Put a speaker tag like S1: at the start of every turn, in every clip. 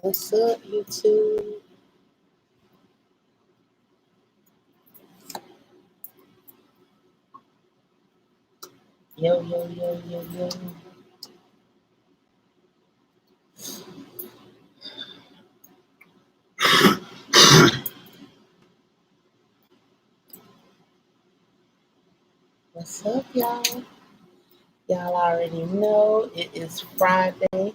S1: What's up, YouTube? Yo, yo, yo, yo, yo. What's up, y'all? Y'all already know it is Friday.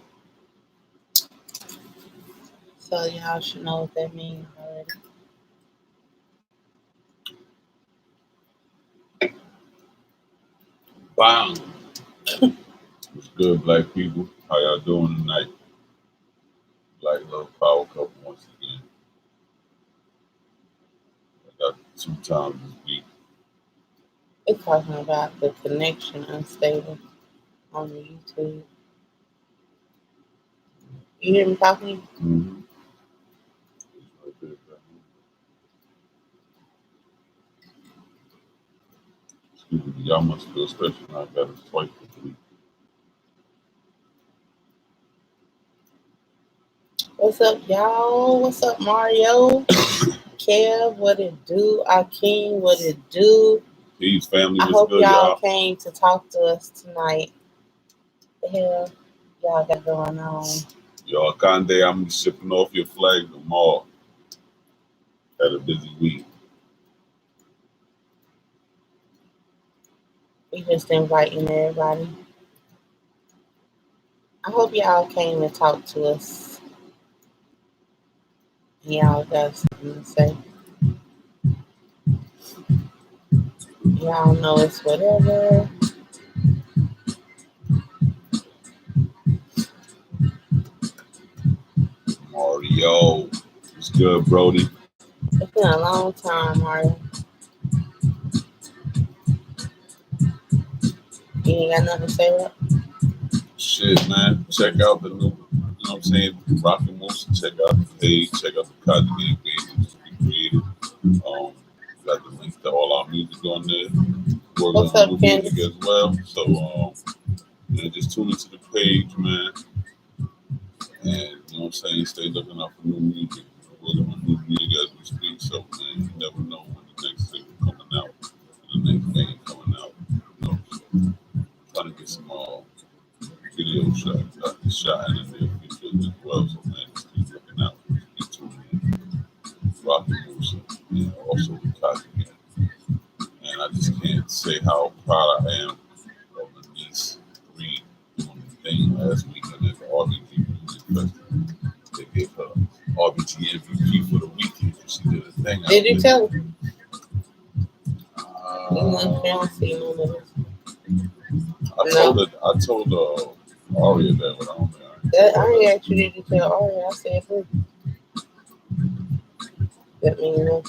S1: So y'all should know what that means already.
S2: Bang! What's good, black people? How y'all doing tonight? Black Love Power Couple once again. I got 2 times this week.
S1: It's talking about the connection unstable on the YouTube. You hear me talking?
S2: Mm-hmm. Excuse me, y'all must feel special. I got it twice this week.
S1: What's up, y'all? What's up, Mario? Kev, what it do? Akeem, what it do?
S2: Peace, family.
S1: I
S2: What's
S1: hope
S2: good,
S1: y'all came to talk to us tonight. The hell y'all got going on?
S2: Y'all, Kande, I'm shipping off your flag tomorrow. Had a busy week.
S1: We just inviting everybody. I hope y'all came to talk to us. Y'all got something to say. Y'all know it's whatever.
S2: Mario. What's good, Brody?
S1: It's been a long time, Mario. You ain't got nothing to say, right?
S2: Shit, man. Check out the new, you know what I'm saying? Rockin' Moose. Check out the page. Check out the Cotton Game page. Just be creative. Got the links to all our music on there. Working
S1: What's
S2: on
S1: up,
S2: new
S1: Candace?
S2: music as well. So, just tune into the page, man. And, you know what I'm saying? Stay looking out for new music. We're working on new music as we speak. So, man, you never know when the next single coming out. The next game coming out. You know, so trying to get some video shot in the near future as well. So, man, just keep looking out. Keep tuning in. Rockin' Moose. And also the Cotton Game. And I just can't say how proud I am of Denise Reed doing the thing last weekend at the RBG Music Festival. They gave her RBG MVP for the weekend. She did a thing.
S1: Did you tell her?
S2: I told Aria that, but I don't think
S1: I ain't actually did you tell Aria. I said, who? Let me know.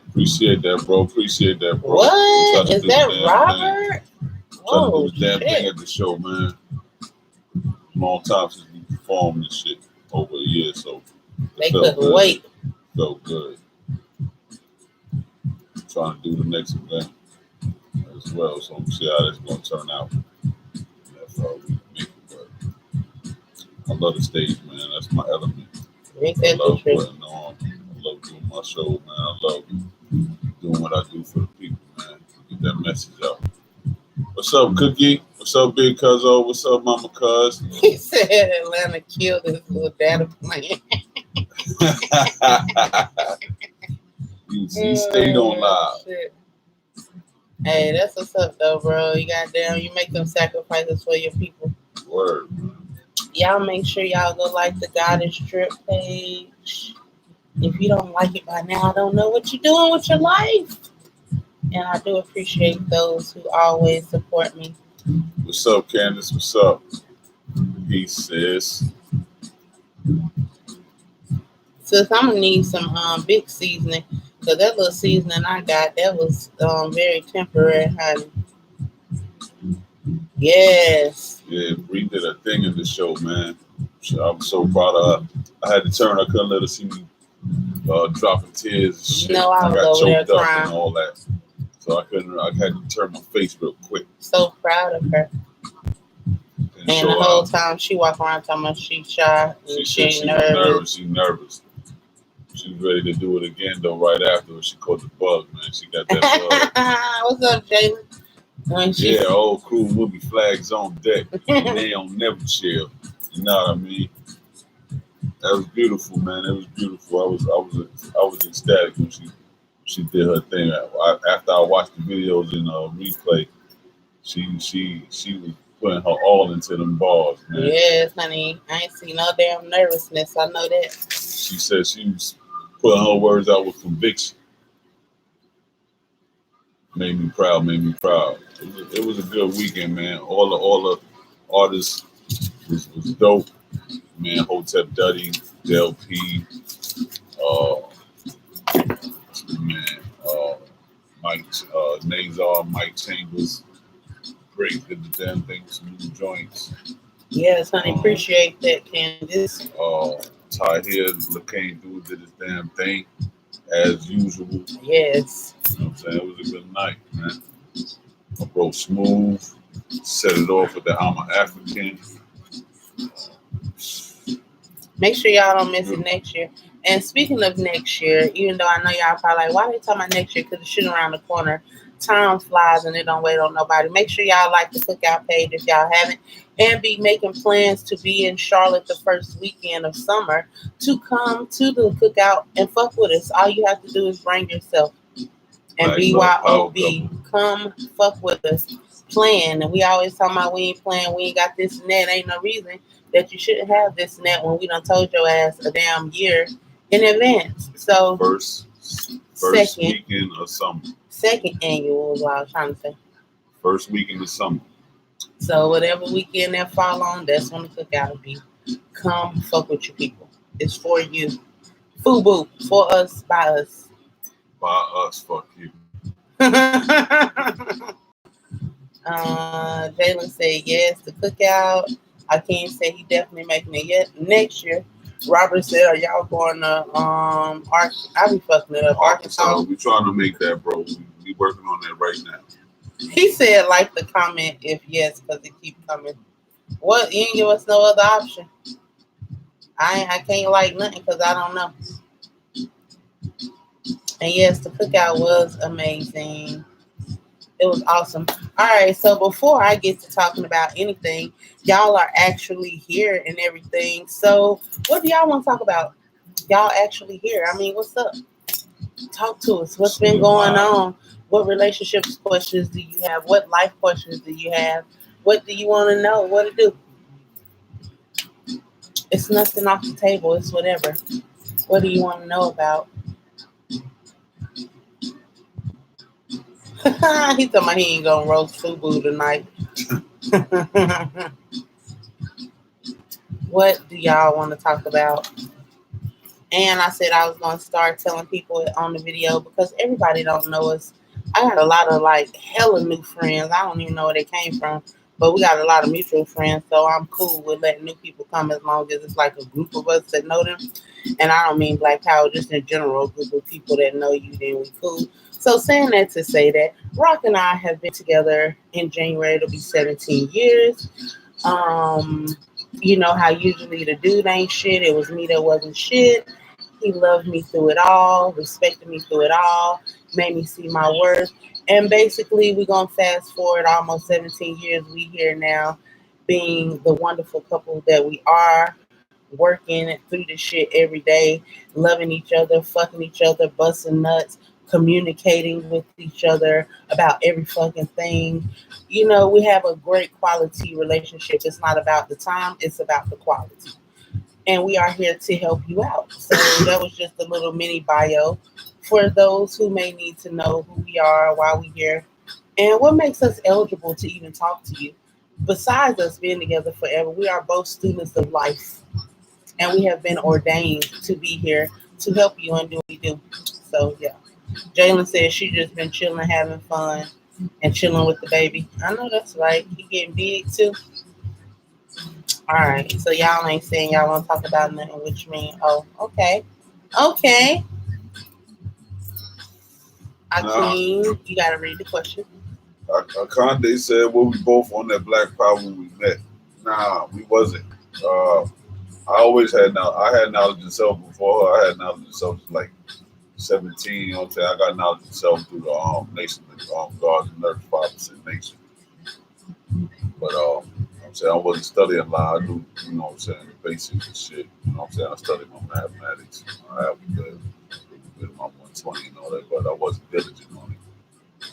S2: Appreciate that, bro. Appreciate that, bro.
S1: What? Is that Robert?
S2: Trying to do the damn thing at the show, man. Long time since we performed this shit, over a year, so
S1: they couldn't wait.
S2: Felt good. Trying to do the next event as well, so I'm see how that's gonna turn out. That's all we make it work. I love the stage, man. That's my element. I love putting on. I love doing my show, man. I love doing what I do for the people, man. Get that message out. What's up, Cookie? What's up, Big Cuzzo? What's up, Mama Cuz?
S1: He said Atlanta killed his little data plan.
S2: You stayed on live.
S1: Shit. Hey, that's what's up, though, bro. You make them sacrifices for your people.
S2: Word.
S1: Y'all make sure y'all go like the Goddess Trip page. If you don't like it by now, I don't know what you're doing with your life. And I do appreciate those who always support me.
S2: What's up, Candace? What's up? Peace, sis.
S1: Sis, I'm gonna need some big seasoning, because that little seasoning I got, that was very temporary, honey. Yes.
S2: Yeah, Bree did a thing in the show, man. I'm so proud of her. I had to turn. I couldn't let her see me dropping tears and shit.
S1: No, I
S2: got choked up
S1: crying.
S2: and all that. So I had to turn my face real quick.
S1: So proud of her.
S2: and
S1: And the
S2: show
S1: whole
S2: out.
S1: time she walk around talking about she shy
S2: She
S1: and
S2: said
S1: she
S2: she was
S1: nervous.
S2: nervous. She's nervous. She was ready to do it again though. Right after she caught the bug, man. She got that bug.
S1: What's up, Jalen? When she
S2: Yeah, whole crew will be flags on deck. And they don't never chill. You know what I mean? That was beautiful, man. It was beautiful. I was ecstatic when she did her thing. After I watched the videos in replay, she was putting her all into them bars, man.
S1: Yes, honey. I ain't see no damn nervousness. I know that.
S2: She said she was putting her words out with conviction. Made me proud. Made me proud. It was a good weekend, man. All the artists was dope, man. Hotep Duddy, Del P, uh, man, Mike Nazar, Mike Chambers. Great, did the damn thing with some new joints.
S1: Yes, honey. Appreciate that, Candace.
S2: Tahir came through, did his damn thing as usual.
S1: Yes.
S2: You know what I'm saying? It was a good night, man. I broke smooth, set it off with the I'm an African.
S1: Make sure y'all don't miss it next year. And speaking of next year, even though I know y'all probably like, why they talking about next year? Because it's shit around the corner. Time flies and it don't wait on nobody. Make sure y'all like the Cookout page if y'all haven't. And be making plans to be in Charlotte the first weekend of summer to come to the Cookout and fuck with us. All you have to do is bring yourself. And BYOB, come fuck with us. Plan. And we always talking about we ain't playing, we ain't got this and that. Ain't no reason that you shouldn't have this and that when we done told your ass a damn year in advance. So
S2: First
S1: second
S2: weekend of summer.
S1: Second annual is what I was trying to say.
S2: First weekend of summer.
S1: So whatever weekend that fall on, that's when the Cookout will be. Come fuck with your people. It's for you. FUBU. For us, by us.
S2: By us, fuck you.
S1: Jalen said yes, the Cookout. Akeem said he definitely making it yet next year. Robert said, "Are y'all going to I be fucking it up. Arkansas."
S2: We trying to make that, bro. We working on that right now.
S1: He said, "Like the comment if yes, because it keep coming." What? You ain't give us no other option. I can't like nothing because I don't know. And yes, the Cookout was amazing. It was awesome. All right, so before I get to talking about anything, y'all are actually here and everything. So what do y'all want to talk about? Y'all actually here. I mean, what's up? Talk to us. What's been going on? What relationships questions do you have? What life questions do you have? What do you want to know? What to do? It's nothing off the table. It's whatever. What do you want to know about? He told me he ain't gonna roast FUBU tonight. What do y'all want to talk about? And I said I was gonna start telling people on the video because everybody don't know us. I got a lot of like hella new friends. I don't even know where they came from, but we got a lot of mutual friends, so I'm cool with letting new people come as long as it's like a group of us that know them. And I don't mean Black Power, just in general, a group of people that know you, then we cool. So saying that to say that Rock and I have been together in January. It'll be 17 years. You know how usually the dude ain't shit. It was me that wasn't shit. He loved me through it all, respected me through it all, made me see my worth. And basically, we're going to fast forward almost 17 years. We here now being the wonderful couple that we are, working through this shit every day, loving each other, fucking each other, busting nuts, communicating with each other about every fucking thing. You know, we have a great quality relationship. It's not about the time, it's about the quality. And we are here to help you out. So that was just a little mini bio for those who may need to know who we are, why we're here, and what makes us eligible to even talk to you. Besides us being together forever, we are both students of life. And we have been ordained to be here to help you and do what we do. So, yeah. Jalen says she just been chilling, having fun, and chilling with the baby. I know that's right. He getting big, too. All right. So, y'all ain't saying y'all want to talk about nothing, which means, oh, okay. Okay. Akeem, you got to read the question.
S2: Akande said, well, we both on that Black Power when we met. Nah, we wasn't. I always had now. I had knowledge of self before her. I had knowledge of self like 17. You know what I'm saying? I got knowledge of self through the nation, the God's and Earth 5% nation. But I'm saying I wasn't studying a lot. I knew, you know what I'm saying, the basics and shit. You know what I'm saying? I studied my mathematics. I have a bit of my 120 and all that, but I wasn't diligent on it.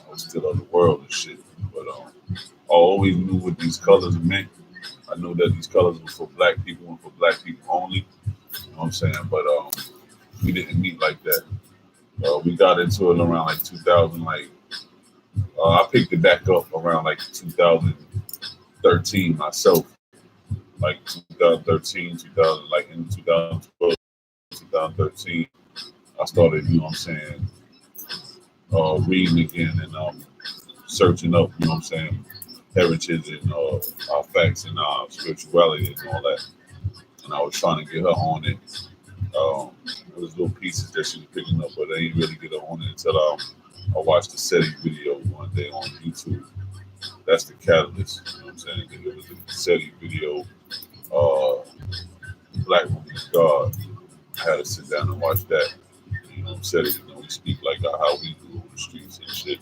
S2: I was still on the world and shit. But I always knew what these colors meant. I knew that these colors were for black people and for black people only. You know what I'm saying? But we didn't meet like that. We got into it around like 2000. I picked it back up around like 2013 myself. Like 2013, 2000, like in 2012, 2013. I started, you know what I'm saying, reading again and searching up, you know what I'm saying, heritage and our facts and our spirituality and all that. And I was trying to get her on it. There was little pieces that she was picking up, but I didn't really get her on it until I watched the SETI video one day on YouTube. That's the catalyst. You know what I'm saying? It was a SETI video, uh, Black Woman is God. I had to sit down and watch that. You know, SETI, you know, we speak like how we do on the streets and shit.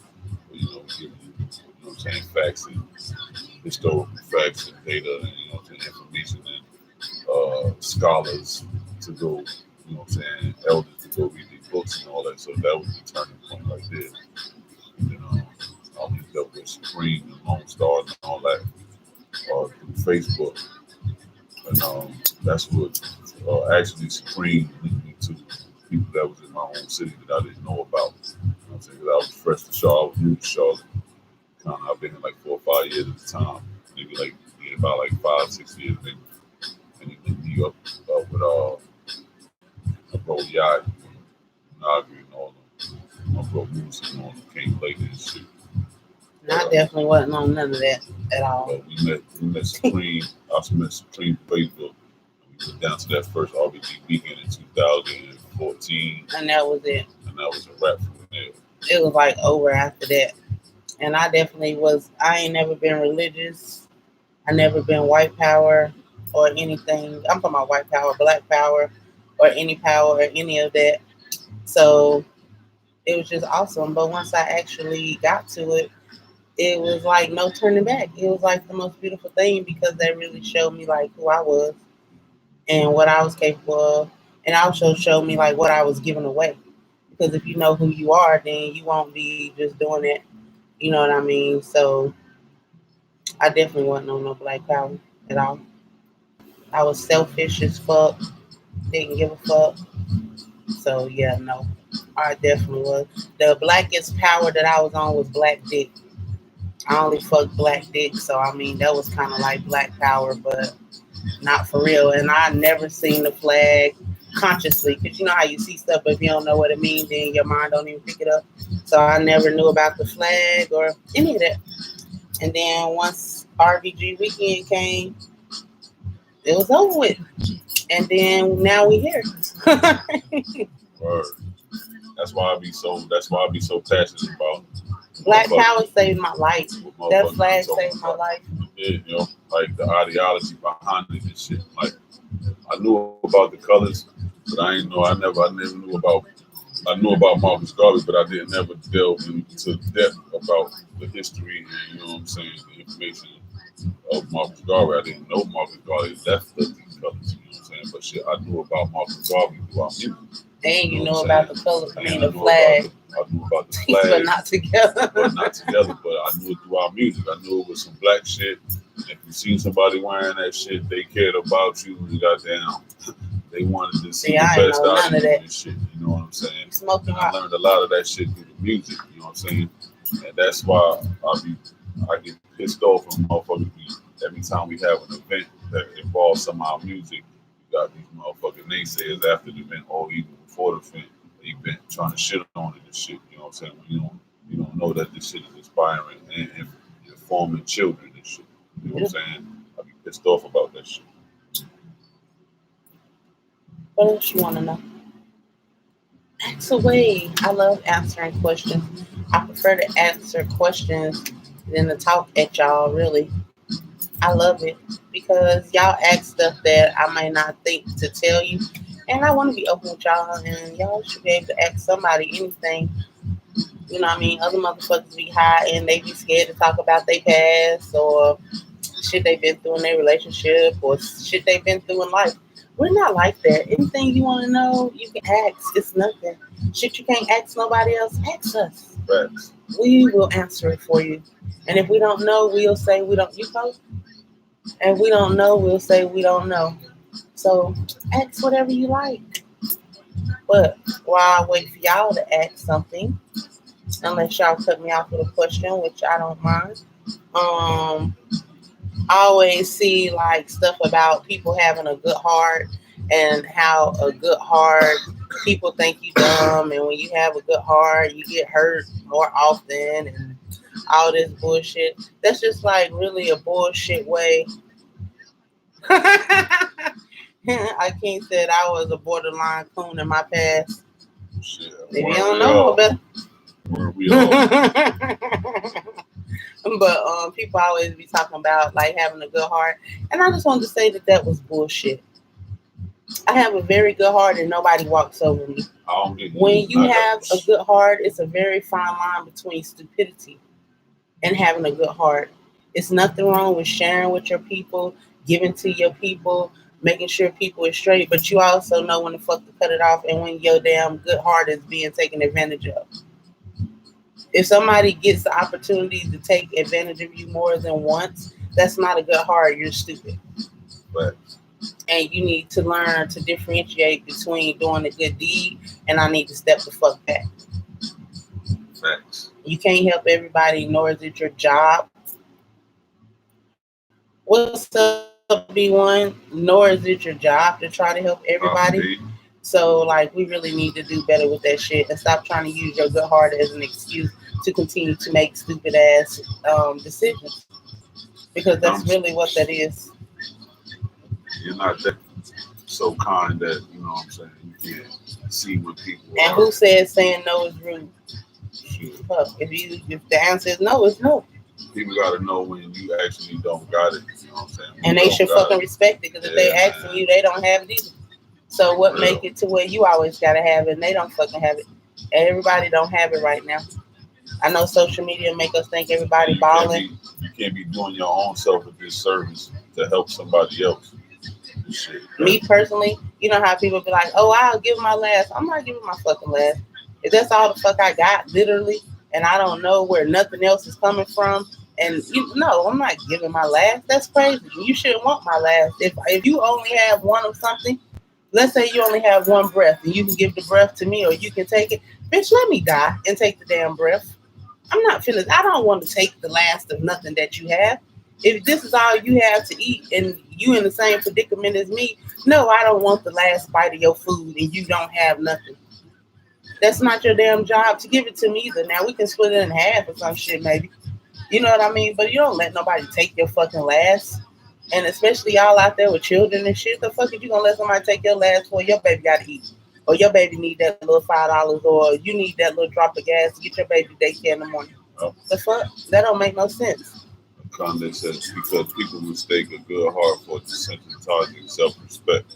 S2: But, you know, we give you, you know what I'm saying, facts and historical facts and data and, you know what I'm saying, information and scholars to go, you know what I'm saying, elders to go read their books and all that. So that was the turning point right there. You know, I linked up with Supreme and Lone Star and all that through Facebook. And that's what actually Supreme linked me to people that was in my own city that I didn't know about. You know what I'm saying? 'Cause I was fresh to Charlotte, I was new to Charlotte. Kind of, I've been here like 4 or 5 years at the time. Maybe like, yeah, about like 5, 6 years maybe. And he linked me up with my bro Yacht, Nagri and all them. My bro Moose and all them came later and shit.
S1: And I definitely wasn't on none of that at all.
S2: But we met Supreme. I met Supreme Facebook. We went down to that first RBG weekend in 2014,
S1: And that was it.
S2: and that was a wrap from there.
S1: It was like over after that. And I definitely was, I ain't never been religious. I never been white power or anything. I'm talking about white power, black power, or any power or any of that. So it was just awesome. But once I actually got to it, it was like no turning back. It was like the most beautiful thing because they really showed me like who I was and what I was capable of. And also showed me like what I was giving away. Because if you know who you are, then you won't be just doing it. You know what I mean? So I definitely wasn't on no black power at all. I was selfish as fuck. Didn't give a fuck. So yeah, no. I definitely was. The blackest power that I was on was black dick. I only fucked black dick, so I mean that was kind of like black power, but not for real. And I never seen the flag consciously, because you know how you see stuff, but if you don't know what it means, then your mind don't even pick it up. So I never knew about the flag or any of that. And then once RBG weekend came, it was over with. And then now we here.
S2: Word. That's why I be so. That's why I be so passionate about
S1: Black
S2: motherfuckers-
S1: power saved my life.
S2: what
S1: That
S2: motherfuckers
S1: flag
S2: be talking
S1: saved my
S2: about.
S1: life.
S2: Yeah, you know, like the ideology behind it and shit. Like I knew about the colors, but I ain't know. I never knew about. I knew about Marcus Garvey, but I didn't never delve into depth about the history and you know what I'm saying, the information of Marcus Garvey. I didn't know Marcus Garvey left these colors. You know what I'm saying? But shit, I knew about Marcus Garvey through our music.
S1: And you
S2: know
S1: know
S2: what I'm
S1: about
S2: saying?
S1: the color, I
S2: And
S1: mean
S2: I
S1: the
S2: knew
S1: flag,
S2: I knew about the
S1: but
S2: flag.
S1: not together.
S2: But not together. But I knew it through our music. I knew it was some black shit. If you seen somebody wearing that shit, they cared about you. You goddamn, they wanted to see
S1: See, I
S2: the
S1: ain't
S2: best
S1: know
S2: out
S1: none
S2: of
S1: of
S2: you
S1: that.
S2: and shit. You know what I'm saying?
S1: Smoking
S2: And I
S1: hot.
S2: learned a lot of that shit through the music. You know what I'm saying? And that's why I get pissed off when motherfuckers be every time we have an event that involves some of our music. You got these motherfucking naysayers after the event or even before the event trying to shit on it and shit. You know what I'm saying? When you don't know that this shit is inspiring and informing children and shit. You know what I'm saying? I be pissed off about that shit.
S1: What else you want to know? Ask away. I love answering questions. I prefer to answer questions than to talk at y'all, really. I love it because y'all ask stuff that I may not think to tell you. And I want to be open with y'all, and y'all should be able to ask somebody anything. You know what I mean? Other motherfuckers be high and they be scared to talk about their past or shit they've been through in their relationship or shit they've been through in life. We're not like that. Anything you want to know, you can ask. It's nothing. Shit you can't ask nobody else, ask us.
S2: Facts.
S1: We will answer it for you. And if we don't know, we'll say we don't. You know? And if we don't know, we'll say we don't know. So ask whatever you like. But while I wait for y'all to ask something, unless y'all cut me off with a question, which I don't mind. I always see like stuff about people having a good heart and how a good heart people think you dumb, and when you have a good heart you get hurt more often and all this bullshit. That's just like really a bullshit way. I can't said I was a borderline coon in my past.
S2: Shit.
S1: If you
S2: Where
S1: don't
S2: we
S1: know
S2: all?
S1: about
S2: Where we all?
S1: but people always be talking about like having a good heart, and I just wanted to say that that was bullshit. I have a very good heart, and nobody walks over me.
S2: I don't get
S1: When you have a good heart, it's a very fine line between stupidity and having a good heart. It's nothing wrong with sharing with your people, giving to your people, making sure people are straight, but you also know when the fuck to cut it off and when your damn good heart is being taken advantage of. If somebody gets the opportunity to take advantage of you more than once, that's not a good heart. You're stupid.
S2: Facts.
S1: And you need to learn to differentiate between doing a good deed and I need to step the fuck back.
S2: Facts.
S1: You can't help everybody, nor is it your job. What's up, B1? Nor is it your job to try to help everybody. So, like, we really need to do better with that shit and stop trying to use your good heart as an excuse to continue to make stupid ass decisions. Because that's really what that is.
S2: You're not that so kind that, you know what I'm saying, you can't see when people
S1: And
S2: are.
S1: who said saying no is rude?
S2: Shit.
S1: Fuck. If the answer is no, it's no.
S2: People got to know when you actually don't got it. You know what I'm saying? When
S1: And
S2: you
S1: they
S2: don't
S1: should
S2: got
S1: fucking
S2: it.
S1: respect it. Because if they
S2: Yeah,
S1: asking
S2: man.
S1: you, they don't have it either. So what
S2: Real.
S1: make it to where you always gotta have it and they don't fucking have it? Everybody don't have it right now. I know social media make us think everybody balling.
S2: You can't be doing your own self a disservice to help somebody else. Shit.
S1: Me personally, you know how people be like, "Oh, I'll give my last." I'm not giving my fucking last. If that's all the fuck I got, literally, and I don't know where nothing else is coming from, and no, I'm not giving my last. That's crazy. You shouldn't want my last. If you only have one of something, let's say you only have one breath, and you can give the breath to me, or you can take it. Bitch, let me die and take the damn breath. I'm not finished. I don't want to take the last of nothing that you have. If this is all you have to eat and you in the same predicament as me, no, I don't want the last bite of your food and you don't have nothing. That's not your damn job to give it to me either. Now we can split it in half or some shit maybe. You know what I mean? But you don't let nobody take your fucking last. And especially y'all out there with children and shit, the fuck is you gonna let somebody take your last for your baby gotta eat? Or your baby need that little $5, or you need that little drop of gas to get your baby to daycare in the morning.
S2: Oh.
S1: The fuck? That don't make no sense.
S2: Condé says because people mistake a good heart for desensitizing self-respect.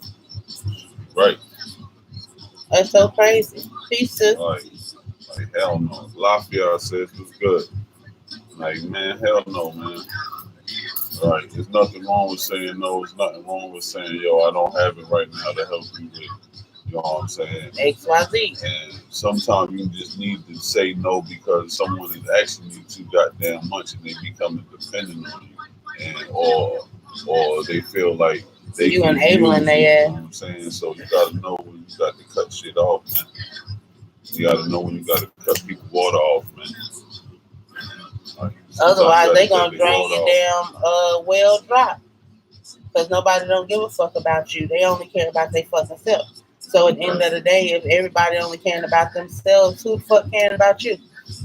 S2: Right.
S1: That's so crazy. Peace to
S2: Like hell no. Lafayette says it's good. Like, man, hell no, man. Right. There's nothing wrong with saying no. There's nothing wrong with saying, yo, I don't have it right now to help you with. You know what I'm saying?
S1: XYZ.
S2: And sometimes you just need to say no because someone is asking you too goddamn much and they become dependent on you. And or they feel like
S1: you enabling their ass.
S2: You know what I'm saying? So you gotta know when you got to cut shit off, man. You gotta know when you gotta cut people water off, man. Like,
S1: otherwise they gonna drain your damn well dry. Because nobody don't give a fuck about you. They only care about their fucking self. So at the end of the day, if everybody only caring about themselves, who the fuck caring about you?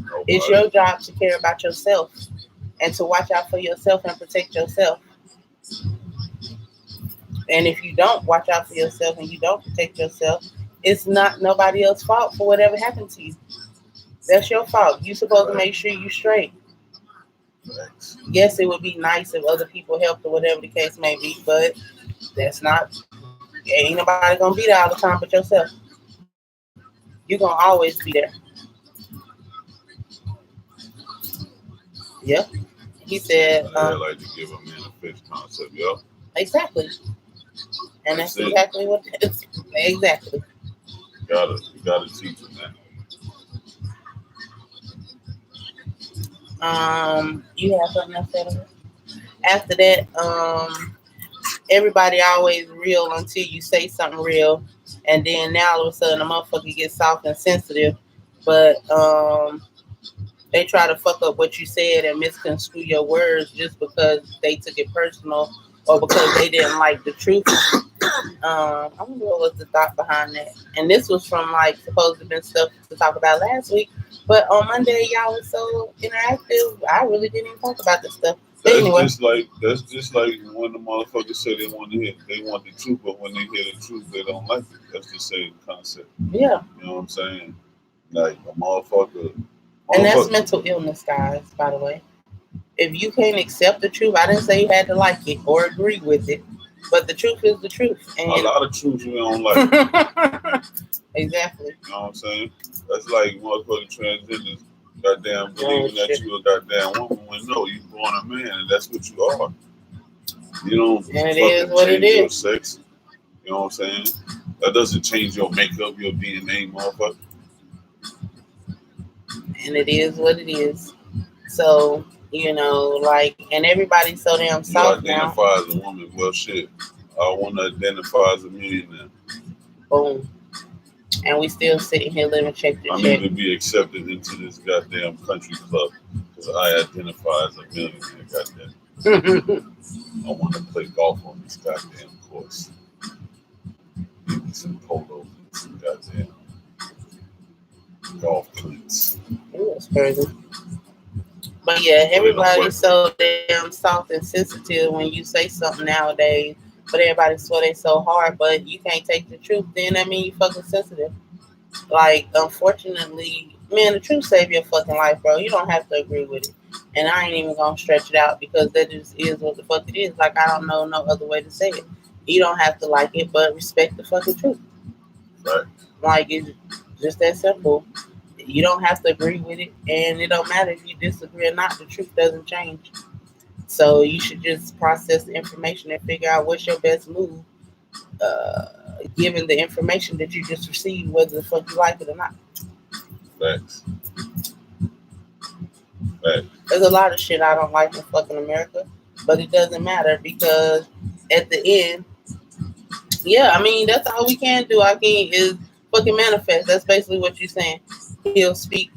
S2: Nobody.
S1: It's your job to care about yourself and to watch out for yourself and protect yourself. And if you don't watch out for yourself and you don't protect yourself, it's not nobody else's fault for whatever happened to you. That's your fault. You supposed to make sure you straight.
S2: Facts.
S1: Yes, it would be nice if other people helped or whatever the case may be, but that's not. Ain't nobody gonna be there all the time but yourself. You're gonna always be there. Yep. He said,
S2: They like to give a man a fish concept. Yep.
S1: exactly. And that's
S2: That's it.
S1: exactly what it's exactly.
S2: You gotta teach them that.
S1: You have something else to say? After that, everybody always real until you say something real, and then now all of a sudden a motherfucker gets soft and sensitive, but they try to fuck up what you said and misconstrue your words just because they took it personal or because they didn't like the truth. I don't know what was the thought behind that. And this was from like supposed to have been stuff to talk about last week. But on Monday y'all was so interactive. I really didn't even talk about this stuff. But anyway.
S2: That's just like when the motherfuckers say they want the truth, but when they hear the truth, they don't like it. That's the same concept.
S1: Yeah.
S2: You know what I'm saying? Like a motherfucker.
S1: And that's mental illness, guys, by the way. If you can't accept the truth, I didn't say you had to like it or agree with it, but the truth is the truth. And
S2: a lot of truths we don't like.
S1: Exactly.
S2: You know what I'm saying? That's like motherfucking transgenders, goddamn believing that you a goddamn woman when no, you born a man and that's what you are. You don't
S1: and it is what it
S2: change your
S1: is.
S2: sex. You know what I'm saying? That doesn't change your makeup, your DNA, motherfucker.
S1: And it is what it is. So, like, and everybody's so damn soft
S2: you identify
S1: now.
S2: as a woman. Well, shit. I want to identify as a millionaire.
S1: Boom. And we still sitting here living check to
S2: I
S1: check.
S2: need to be accepted into this goddamn country club because I identify as a millionaire, goddamn. I want to play golf on this goddamn course. Give me some polo and some goddamn golf cleats.
S1: That's crazy. But yeah, everybody's so damn soft and sensitive when you say something nowadays. But everybody swear they so hard, but you can't take the truth. Then that mean you fucking sensitive. Like, unfortunately, man, the truth save your fucking life, bro. You don't have to agree with it. And I ain't even gonna stretch it out because that just is what the fuck it is. Like, I don't know no other way to say it. You don't have to like it, but respect the fucking truth.
S2: Right.
S1: Like, it's just that simple. You don't have to agree with it, and it don't matter if you disagree or not. The truth doesn't change. So you should just process the information and figure out what's your best move, given the information that you just received, whether the fuck you like it or not.
S2: Facts. Facts.
S1: There's a lot of shit I don't like in fucking America, but it doesn't matter because at the end, yeah, I mean, that's all we can do. Our king is fucking manifest. That's basically what you're saying. He'll speak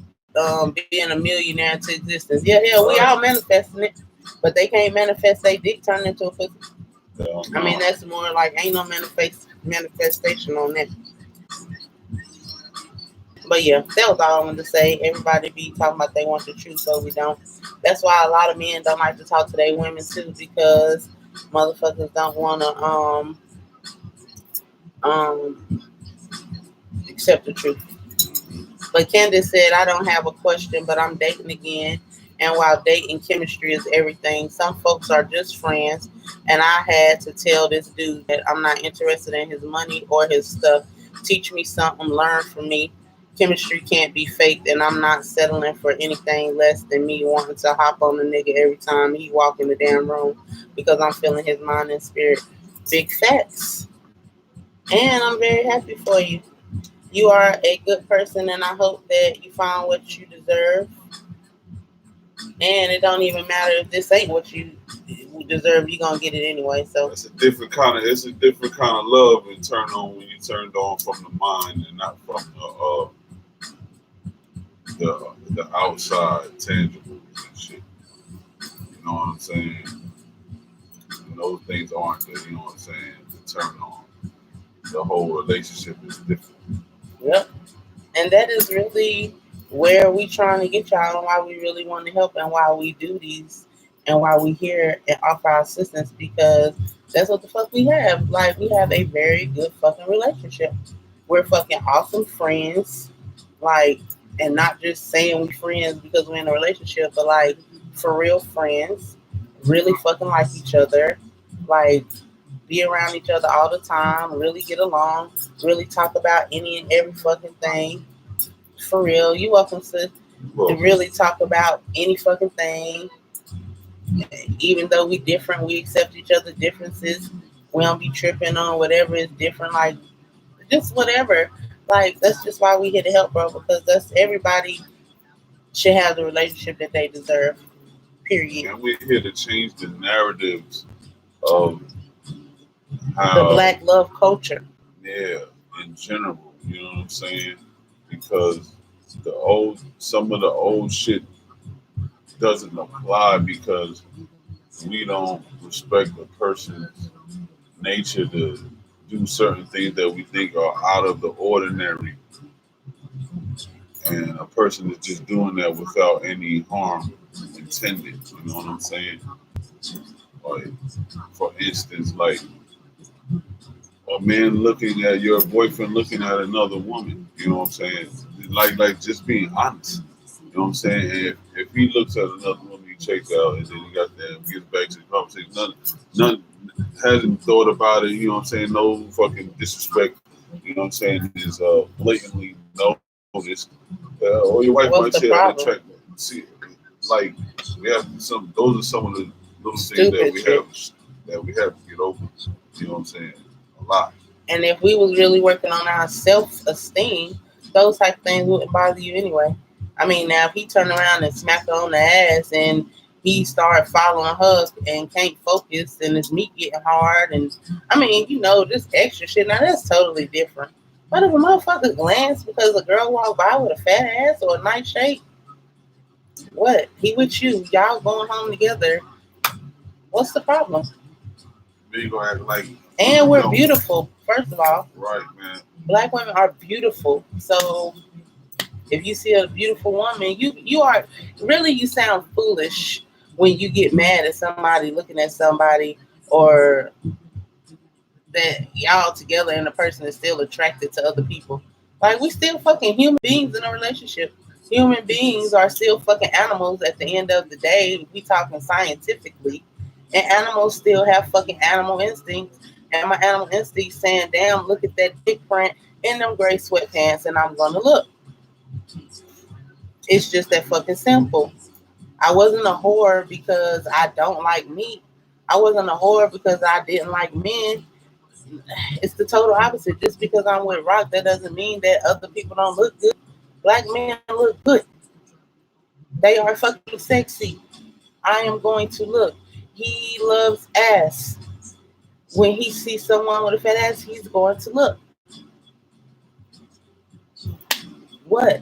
S1: being a millionaire into existence. Yeah, we all manifesting it, but they can't manifest their dick turning into a pussy. I mean, that's more like ain't no manifestation on that. But yeah, that was all I wanted to say. Everybody be talking about they want the truth, but we don't. That's why a lot of men don't like to talk to their women too, because motherfuckers don't want to accept the truth. But Candace said, I don't have a question, but I'm dating again. And while dating, chemistry is everything. Some folks are just friends. And I had to tell this dude that I'm not interested in his money or his stuff. Teach me something, learn from me. Chemistry can't be faked, and I'm not settling for anything less than me wanting to hop on the nigga every time he walk in the damn room because I'm feeling his mind and spirit. Big facts. And I'm very happy for you. You are a good person, and I hope that you find what you deserve. And it don't even matter if this ain't what you deserve. You're gonna get it anyway. So
S2: it's a different kind of love you turn on when you turned on from the mind and not from the outside tangibles and shit. You know what I'm saying? And those things aren't the, you know what I'm saying, the turn on. The whole relationship is different.
S1: Yep. And that is really where we trying to get y'all and why we really want to help and why we do these and why we here and offer our assistance, because that's what the fuck we have. Like, we have a very good fucking relationship. We're fucking awesome friends. Like, and not just saying we friends because we're in a relationship, but like for real friends, really fucking like each other, like be around each other all the time, really get along, really talk about any and every fucking thing. For real, you welcome to
S2: Well,
S1: really talk about any fucking thing. Even though we different, we accept each other's differences. We don't be tripping on whatever is different, like just whatever. Like that's just why we here to help, bro. Because that's everybody should have the relationship that they deserve. Period.
S2: and we're here to change the narratives of
S1: The
S2: how,
S1: black love culture.
S2: yeah, in general, you know what I'm saying? Because some of the old shit doesn't apply because we don't respect a person's nature to do certain things that we think are out of the ordinary, and a person is just doing that without any harm intended. You know what I'm saying? Like, for instance, like a man looking at your boyfriend looking at another woman. You know what I'm saying? Like just being honest. You know what I'm saying? And if he looks at another woman he checks out and then he got that gets back to the conversation, none hasn't thought about it. You know what I'm saying? No fucking disrespect. You know what I'm saying? Is blatantly noticed. Or your wife might
S1: What's the
S2: say that
S1: problem?
S2: attract. See, like we have some. Those are some of the little things
S1: Stupid shit.
S2: that we have to get over. You know what I'm saying? A lot.
S1: And if we was really working on our self esteem, those type of things wouldn't bother you anyway. I mean, now if he turn around and smack her on the ass and he start following her and can't focus and his meat getting hard and I mean, this extra shit. Now that's totally different. But if a motherfucker glance because a girl walk by with a fat ass or a nice shape, what? He with you, y'all going home together. What's the problem?
S2: Then you gonna act like
S1: And we're
S2: no,
S1: beautiful, first of all.
S2: right, man.
S1: Black women are beautiful. So if you see a beautiful woman, you are really you sound foolish when you get mad at somebody looking at somebody or that y'all together and the person is still attracted to other people. Like we still fucking human beings in a relationship. Human beings are still fucking animals at the end of the day. We talking scientifically. And animals still have fucking animal instincts. And my animal instinct saying, damn, look at that dick print in them gray sweatpants and I'm gonna look. It's just that fucking simple. I wasn't a whore because I don't like meat. I wasn't a whore because I didn't like men. It's the total opposite. Just because I'm with Rock, that doesn't mean that other people don't look good. Black men look good. They are fucking sexy. I am going to look. He loves ass. When he sees someone with a fat ass, he's going to look. What?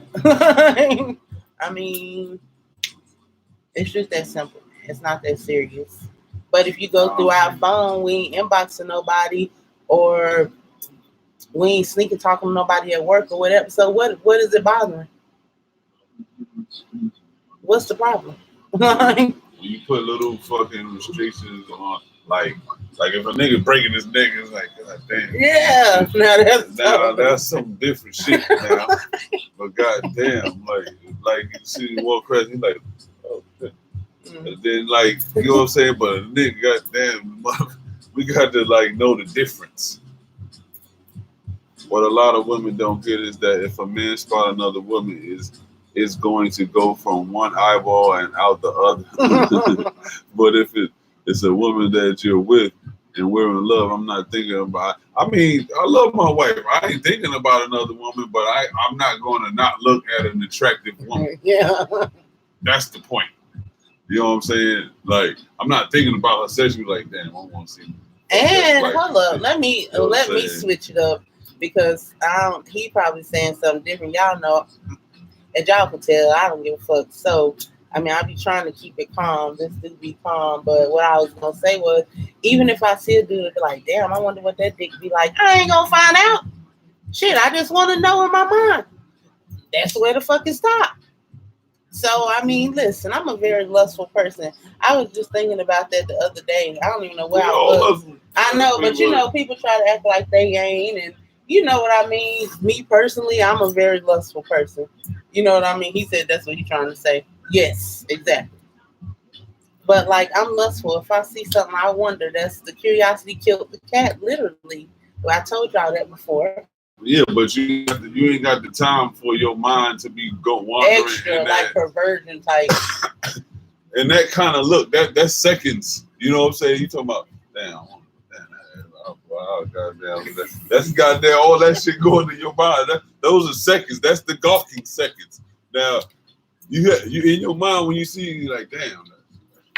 S1: I mean, it's just that simple. It's not that serious. But if you go through our phone, we ain't inboxing nobody or we ain't sneaking talking to nobody at work or whatever. So what is it bothering? What's the problem?
S2: When you put little fucking restrictions on, like if a nigga breaking his neck, it's like, God damn.
S1: Yeah,
S2: now that's some different shit now. But goddamn, like you see him walk crazy, he's like, oh shit. And then like you know what I'm saying, but a nigga, goddamn, we got to like know the difference. What a lot of women don't get is that if a man spot another woman is going to go from one eyeball and out the other. But if it's a woman that you're with and we're in love, I'm not thinking about. I mean, I love my wife. I ain't thinking about another woman, but I'm not going to not look at an attractive woman.
S1: Yeah,
S2: That's the point. You know what I'm saying? Like, I'm not thinking about her sexually. Like, damn, I want to see.
S1: and
S2: Like,
S1: hold up, let me
S2: you know what I'm
S1: let me
S2: saying?
S1: switch it up because he probably saying something different. Y'all know, as y'all can tell, I don't give a fuck. So I mean, I be trying to keep it calm. This do be calm. But what I was gonna say was, even if I see a dude be like, damn, I wonder what that dick be like. I ain't gonna find out. Shit, I just want to know in my mind. That's where the fuck it stop. So I mean, listen, I'm a very lustful person. I was just thinking about that the other day. I don't even know where I was. I know, but people try to act like they ain't, and you know what I mean. Me personally, I'm a very lustful person. You know what I mean? He said that's what he's trying to say. Yes, exactly. But like I'm lustful. If I see something, I wonder. That's the curiosity killed the cat, literally. Well, I told y'all that before.
S2: Yeah, but you ain't got the time for your mind to be wandering
S1: Extra,
S2: in
S1: like
S2: that
S1: perversion type.
S2: and that kind of look. That's seconds. You know what I'm saying? You talking about damn. Wow, goddamn. That's goddamn all that shit going in your mind. Those are seconds. That's the gawking seconds. Now, you in your mind when you see you like, damn,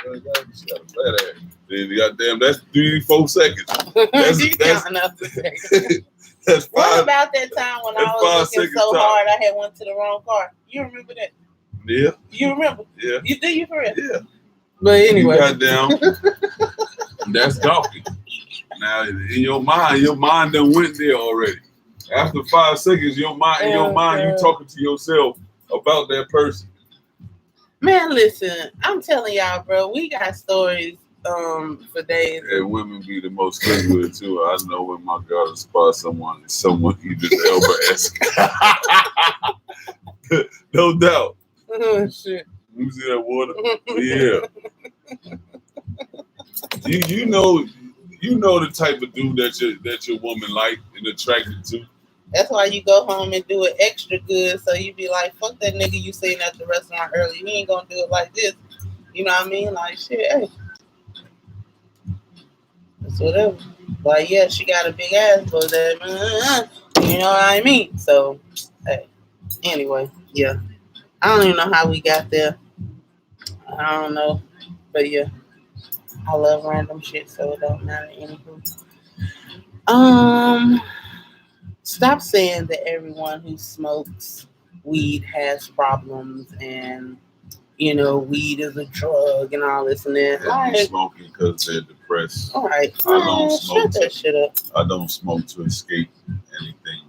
S2: then goddamn, that's 3-4 seconds. That's
S1: counting up the seconds.
S2: That's
S1: What
S2: five.
S1: about that time when I
S2: That's 5
S1: was looking
S2: seconds
S1: so
S2: time.
S1: hard I had went to the wrong car? You remember that?
S2: Yeah,
S1: You remember?
S2: yeah,
S1: You do you for real?
S2: yeah.
S1: But anyway,
S2: You goddamn, that's gawking. Now in your mind done went there already. After 5 seconds, in your mind, you talking to yourself about that person.
S1: man, listen, I'm telling y'all, bro, we got stories for days.
S2: And women be the most slick with it too. I know when my girl spot someone Idris Elba-esque. No doubt.
S1: Oh shit.
S2: You see that water? Yeah. You know the type of dude that your woman like and attracted to.
S1: That's why you go home and do it extra good. So you be like, fuck that nigga you seen at the restaurant earlier. He ain't gonna do it like this. You know what I mean? Like shit, hey. It's whatever. Like yeah, she got a big ass, but that you know what I mean? So hey. Anyway, yeah. I don't even know how we got there. I don't know. But yeah. I love random shit, so it don't matter anywho. Stop saying that everyone who smokes weed has problems and you know weed is a drug and all this and that.
S2: They be smoking because they're depressed.
S1: All right,
S2: I don't smoke.
S1: Shut that shit up.
S2: I don't smoke to escape anything.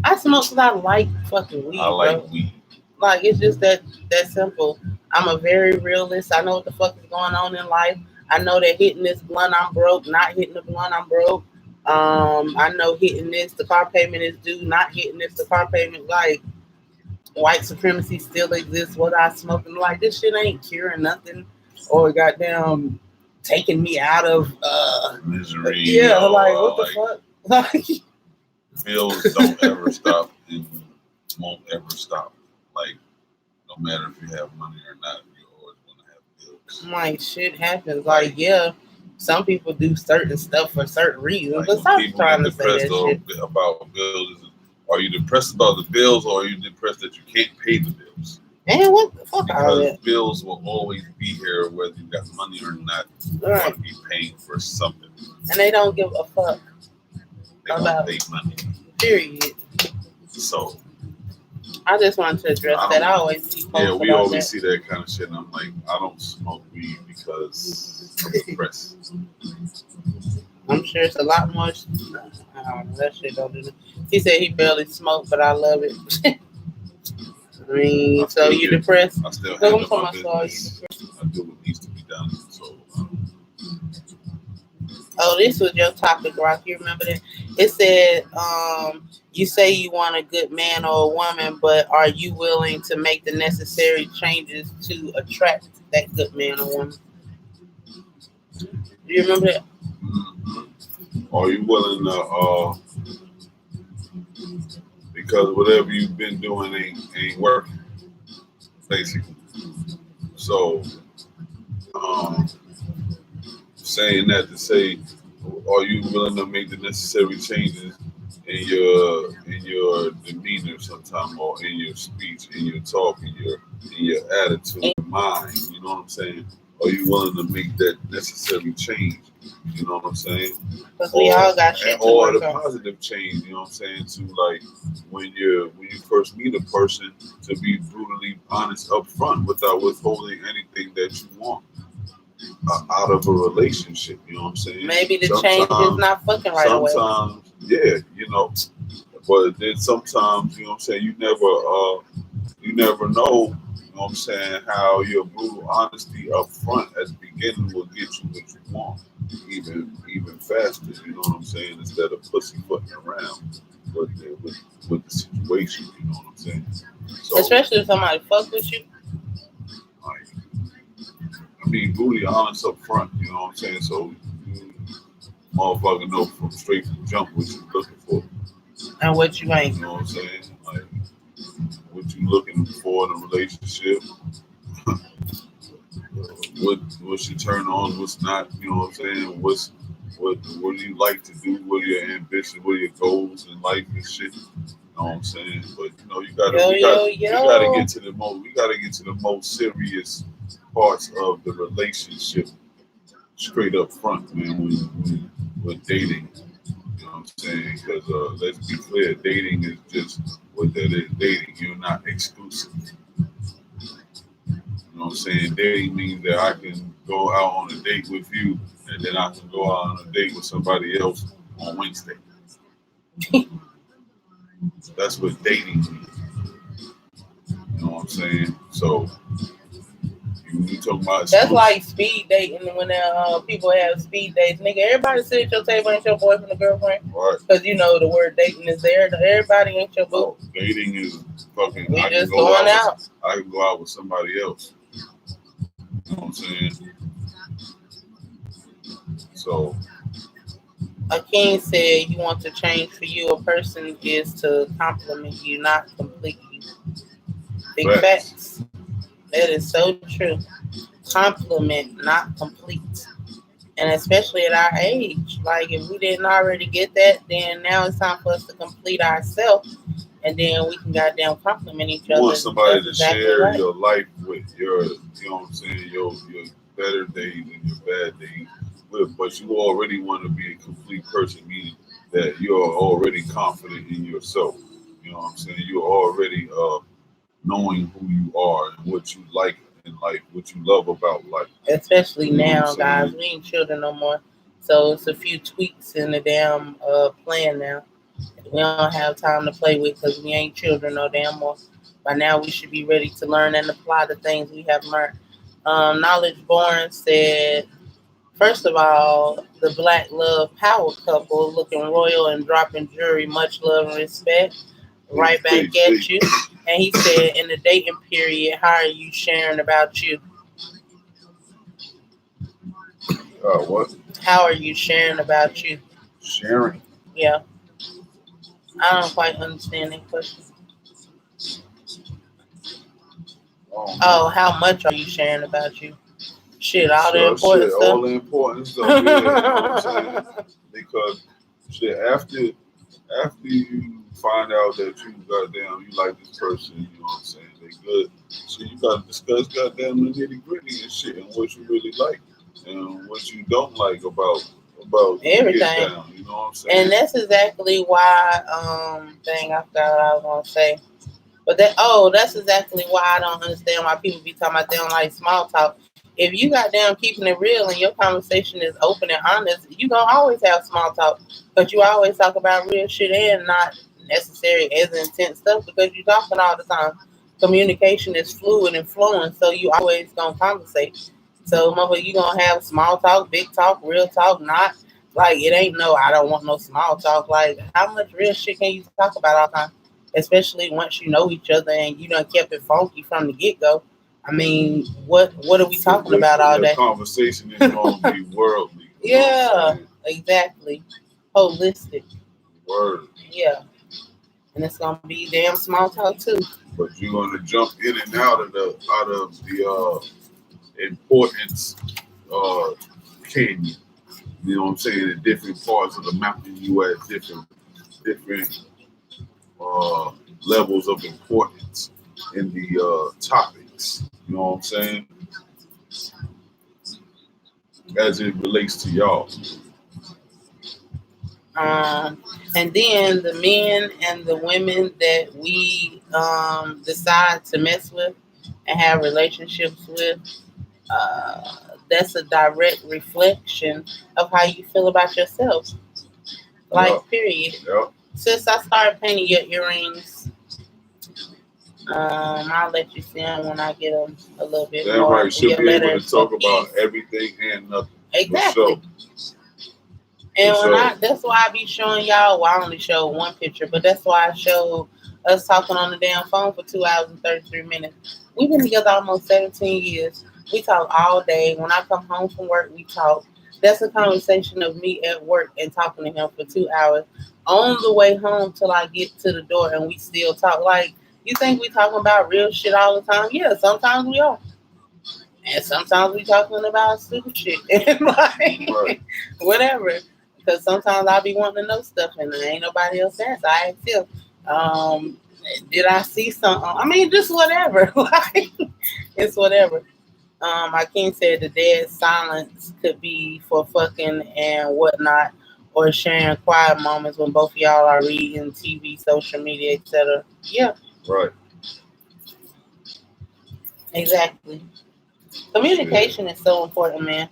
S1: I smoke because I like fucking weed.
S2: I like
S1: bro.
S2: weed.
S1: Like it's just that simple. I'm a very realist. I know what the fuck is going on in life. I know that hitting this blunt I'm broke, not hitting the blunt I'm broke. I know hitting this the car payment is due, not hitting this the car payment like white supremacy still exists. What I smoking like this shit ain't curing nothing or goddamn taking me out of
S2: misery.
S1: Yeah, like what the fuck? Like
S2: bills don't ever stop and won't ever stop. Like no matter if you have money or not, you're always gonna have bills.
S1: like shit happens. Like yeah, some people do certain stuff for certain reasons,
S2: Like,
S1: but stop trying to say
S2: depressed
S1: that shit.
S2: about bills. Are you depressed about the bills, or are you depressed that you can't pay the bills?
S1: Man, what the fuck all
S2: Because
S1: that?
S2: bills will always be here, whether you got money or not. You're
S1: Right.
S2: going to be paying for something.
S1: And they don't give a fuck.
S2: They
S1: About
S2: want their money.
S1: Period.
S2: So
S1: I just wanted to address that. I always see posts
S2: yeah, we
S1: about
S2: always
S1: that.
S2: see that kind of shit, and I'm like, I don't smoke weed because I'm depressed.
S1: I'm sure it's a lot more. I don't know, that shit don't do that. He said he barely smoked, but I love it. I mean, so you depressed?
S2: I still
S1: Go
S2: handle
S1: for
S2: my
S1: my story.
S2: business. I do what needs to be done. So
S1: Oh, this was your topic, Rock. You remember that? It said, you say you want a good man or a woman, but are you willing to make the necessary changes to attract that good man or woman? Do you remember that?
S2: are you willing to because whatever you've been doing ain't working, basically. So saying that to say, are you willing to make the necessary changes in your demeanor sometime, or in your speech, in your talk, in your attitude, mind? You know what I'm saying? Are you willing to make that necessary change? You know what I'm saying?
S1: Because we all got shit to
S2: Or
S1: work
S2: the
S1: on.
S2: positive change, you know what I'm saying? To like when you first meet a person, to be brutally honest up front without withholding anything that you want out of a relationship. You know what I'm saying?
S1: Maybe the change is not fucking right away.
S2: Sometimes, yeah, you know. But then sometimes, you know what I'm saying, you never know, you know what I'm saying, how your brutal honesty up front at the beginning will get you what you want even faster, you know what I'm saying, instead of pussyfooting around with the situation, you know what I'm saying? So,
S1: Especially if somebody fuck with you.
S2: like, I mean, brutally honest up front. You know what I'm saying? So, you motherfucker know from straight from jump what you looking for.
S1: And what you ain't.
S2: You know what I'm saying? Like what you looking for in a relationship. What you turn on, what's not. You know what I'm saying? What do you like to do? What are your ambitions? What are your goals in life and shit? You know what I'm saying? But you know, you gotta get to the most. We gotta get to the most serious parts of the relationship straight up front, man. When we're dating, you know what I'm saying? Because let's be clear, dating is just what that is. Dating, you're not exclusive. You know what I'm saying? Dating means that I can go out on a date with you, and then I can go out on a date with somebody else on Wednesday. That's what dating means. You know what I'm saying? So you talking about
S1: That's like speed dating when people have speed dates. Nigga, everybody sit at your table ain't your boyfriend or girlfriend.
S2: right?
S1: Because you know the word dating is there. Everybody ain't your boo.
S2: Oh, dating is fucking.
S1: We
S2: I
S1: just
S2: can go
S1: going out.
S2: I can go out with somebody else. You know what I'm saying? So
S1: A king said you want to change for you. A person is to compliment you, not complete you. Big facts. That is so true. Compliment, not complete. And especially at our age. Like if we didn't already get that, then now it's time for us to complete ourselves. And then we can goddamn compliment each other.
S2: You want somebody to
S1: exactly
S2: share
S1: right.
S2: your life with, your, you know what I'm saying, your better days and your bad days with, but you already want to be a complete person, meaning that you're already confident in yourself. You know what I'm saying? You're already knowing who you are and what you like in life, what you love about life.
S1: Especially
S2: You know what
S1: now,
S2: I'm
S1: guys,
S2: saying?
S1: we ain't children no more. So it's a few tweaks in the damn plan now. We don't have time to play with because we ain't children no damn more. By now, we should be ready to learn and apply the things we have learned. Knowledge Born said, first of all, the Black Love Power couple looking royal and dropping jewelry, much love and respect. Right back at you. And he said, in the dating period, how are you sharing about you?
S2: What?
S1: How are you sharing about you?
S2: Sharing.
S1: Yeah. I don't quite understand that question. Oh, how much are you sharing about you? Shit, all the important stuff.
S2: All the important stuff, yeah, you know what I'm saying? Because shit, after you find out that you goddamn you like this person, you know what I'm saying, they good. So you gotta discuss goddamn the nitty gritty and shit and what you really like and what you don't like about
S1: everything.
S2: Down, you know what I'm saying?
S1: And that's exactly why dang, I forgot what I was gonna say. But that's exactly why I don't understand why people be talking about they don't like small talk. If you goddamn keeping it real and your conversation is open and honest, you gonna always have small talk. But you always talk about real shit and not necessarily as intense stuff because you're talking all the time. Communication is fluid and flowing, so you always gonna conversate. So motherfucker, you gonna have small talk, big talk, real talk, not like it ain't no I don't want no small talk. Like how much real shit can you talk about all the time? Especially once you know each other and you done kept it funky from the get go. I mean, what are we talking about all day?
S2: The conversation is going to be worldly.
S1: Yeah, exactly. Holistic.
S2: Word.
S1: Yeah. And it's gonna be damn small talk too.
S2: But you're gonna jump in and out of the importance canyon. You know what I'm saying? In different parts of the mountain, you at different levels of importance in the topics. You know what I'm saying? As it relates to y'all.
S1: And then the men and the women that we decide to mess with and have relationships with, that's a direct reflection of how you feel about yourself. Like, period.
S2: Yep.
S1: Since I started painting your earrings, I'll let you see them when I get them a little bit
S2: That's
S1: more.
S2: right. Should be able to talk about everything and nothing.
S1: Exactly. And that's why I be showing y'all. Well, I only show one picture, but that's why I showed us talking on the damn phone for 2 hours and 33 minutes. We've been together almost 17 years. We talk all day. When I come home from work, we talk. That's a conversation of me at work and talking to him for 2 hours. On the way home till I get to the door and we still talk. Like, you think we talking about real shit all the time? Yeah, sometimes we are. And sometimes we talking about stupid shit. And like,
S2: Right.
S1: whatever. Because sometimes I be wanting to know stuff and there ain't nobody else there. So I ask him, did I see something? I mean, just whatever. Like, it's whatever. Hakeem said the dead silence could be for fucking and whatnot, or sharing quiet moments when both of y'all are reading TV, social media, etc. Yeah,
S2: Right.
S1: exactly. Communication is so important, man.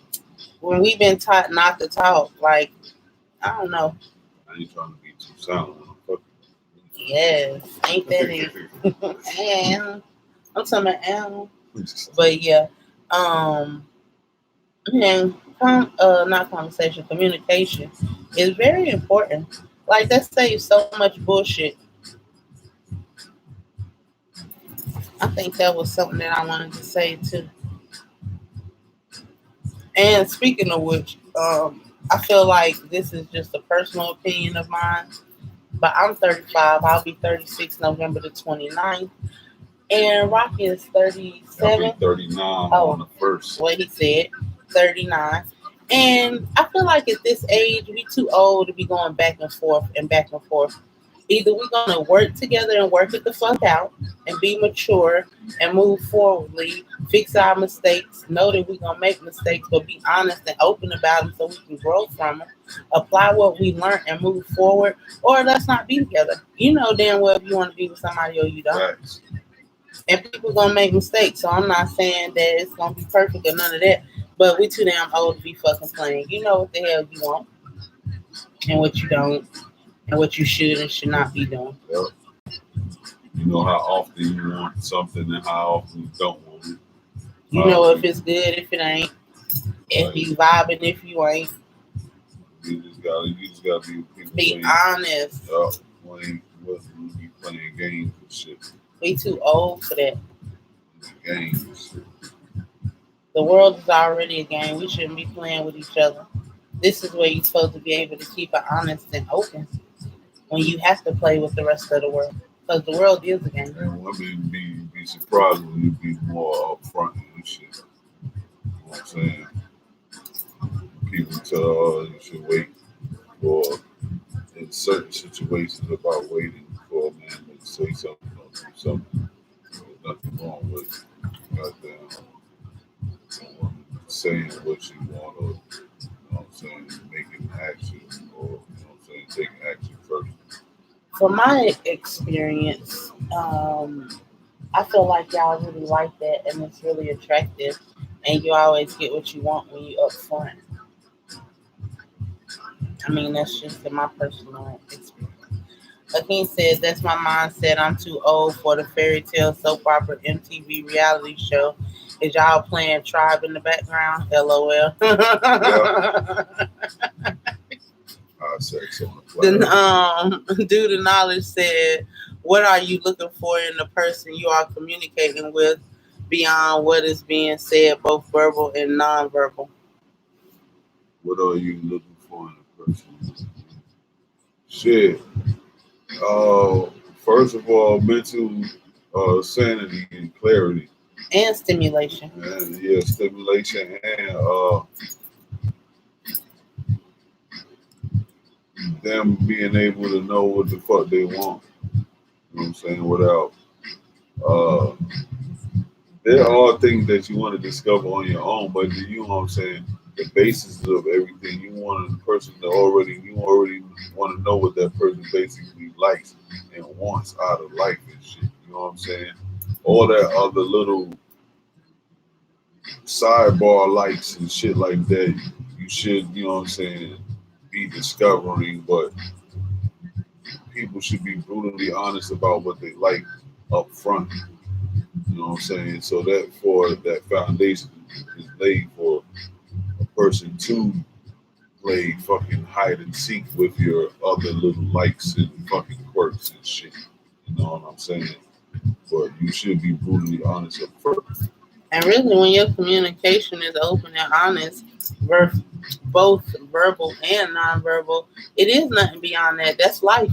S1: When we've been taught not to talk, like, I don't know.
S2: I ain't trying to be too silent when I'm fucking.
S1: Yes, ain't that it? And I'm talking about but yeah, um, man, not conversation, communication is very important. Like that saves so much bullshit. I think that was something that I wanted to say too. And speaking of which, I feel like this is just a personal opinion of mine, but I'm 35. I'll be 36 November the 29th. And Rocky is
S2: I'll
S1: 37.
S2: be 39
S1: Oh,
S2: on the first.
S1: what he said, 39. And I feel like at this age, we too old to be going back and forth and back and forth. Either we're going to work together and work it the fuck out and be mature and move forwardly, fix our mistakes, know that we're going to make mistakes, but be honest and open about them so we can grow from them, apply what we learned and move forward, or let's not be together. You know damn well if you want to be with somebody or you don't.
S2: Facts.
S1: And people gonna make mistakes, so I'm not saying that it's gonna be perfect or none of that. But we too damn old to be fucking playing. You know what the hell you want and what you don't, and what you should and should not be doing.
S2: Yep. You know how often you want something and how often you don't want it.
S1: You know if it's good, if it ain't, if
S2: Right.
S1: you vibing, if you ain't.
S2: You just gotta be with people.
S1: Be honest.
S2: Wasn't be playing games and shit.
S1: We too old for that.
S2: Games and shit.
S1: The world is already a game. We shouldn't be playing with each other. This is where you're supposed to be able to keep it honest and open when you have to play with the rest of the world. Because the world is a game.
S2: And women be surprised when you be more upfront and shit. You know what I'm saying? People tell you should wait for in certain situations about waiting for a man to say something or do something. There's nothing wrong with goddamn saying what you want or you know what I'm saying, making action or you know what I'm saying, taking action first.
S1: From my experience, I feel like y'all really like that and it's really attractive and you always get what you want when you up front. I mean, that's just in my personal experience. Hakeem says, that's my mindset. I'm too old for the fairy tale soap opera MTV reality show. Is y'all playing Tribe in the background? LOL.
S2: I sex on the planet.
S1: Dude of Knowledge said, what are you looking for in the person you are communicating with beyond what is being said, both verbal and nonverbal?
S2: What are you looking for in a person? Shit. First of all, mental sanity and clarity.
S1: And stimulation.
S2: And yeah, stimulation and them being able to know what the fuck they want. You know what I'm saying? Without uh there are things that you want to discover on your own, but you know what I'm saying? The basis of everything, you want a person to already want to know what that person basically likes and wants out of life and shit. You know what I'm saying? All that other little sidebar likes and shit like that, you should, you know what I'm saying, be discovering, but people should be brutally honest about what they like up front. You know what I'm saying? So that for that foundation is laid for a person to play fucking hide and seek with your other little likes and fucking quirks and shit. You know what I'm saying? But you should be brutally honest up first.
S1: And really, when your communication is open and honest, ver- both verbal and nonverbal, it is nothing beyond that. That's life.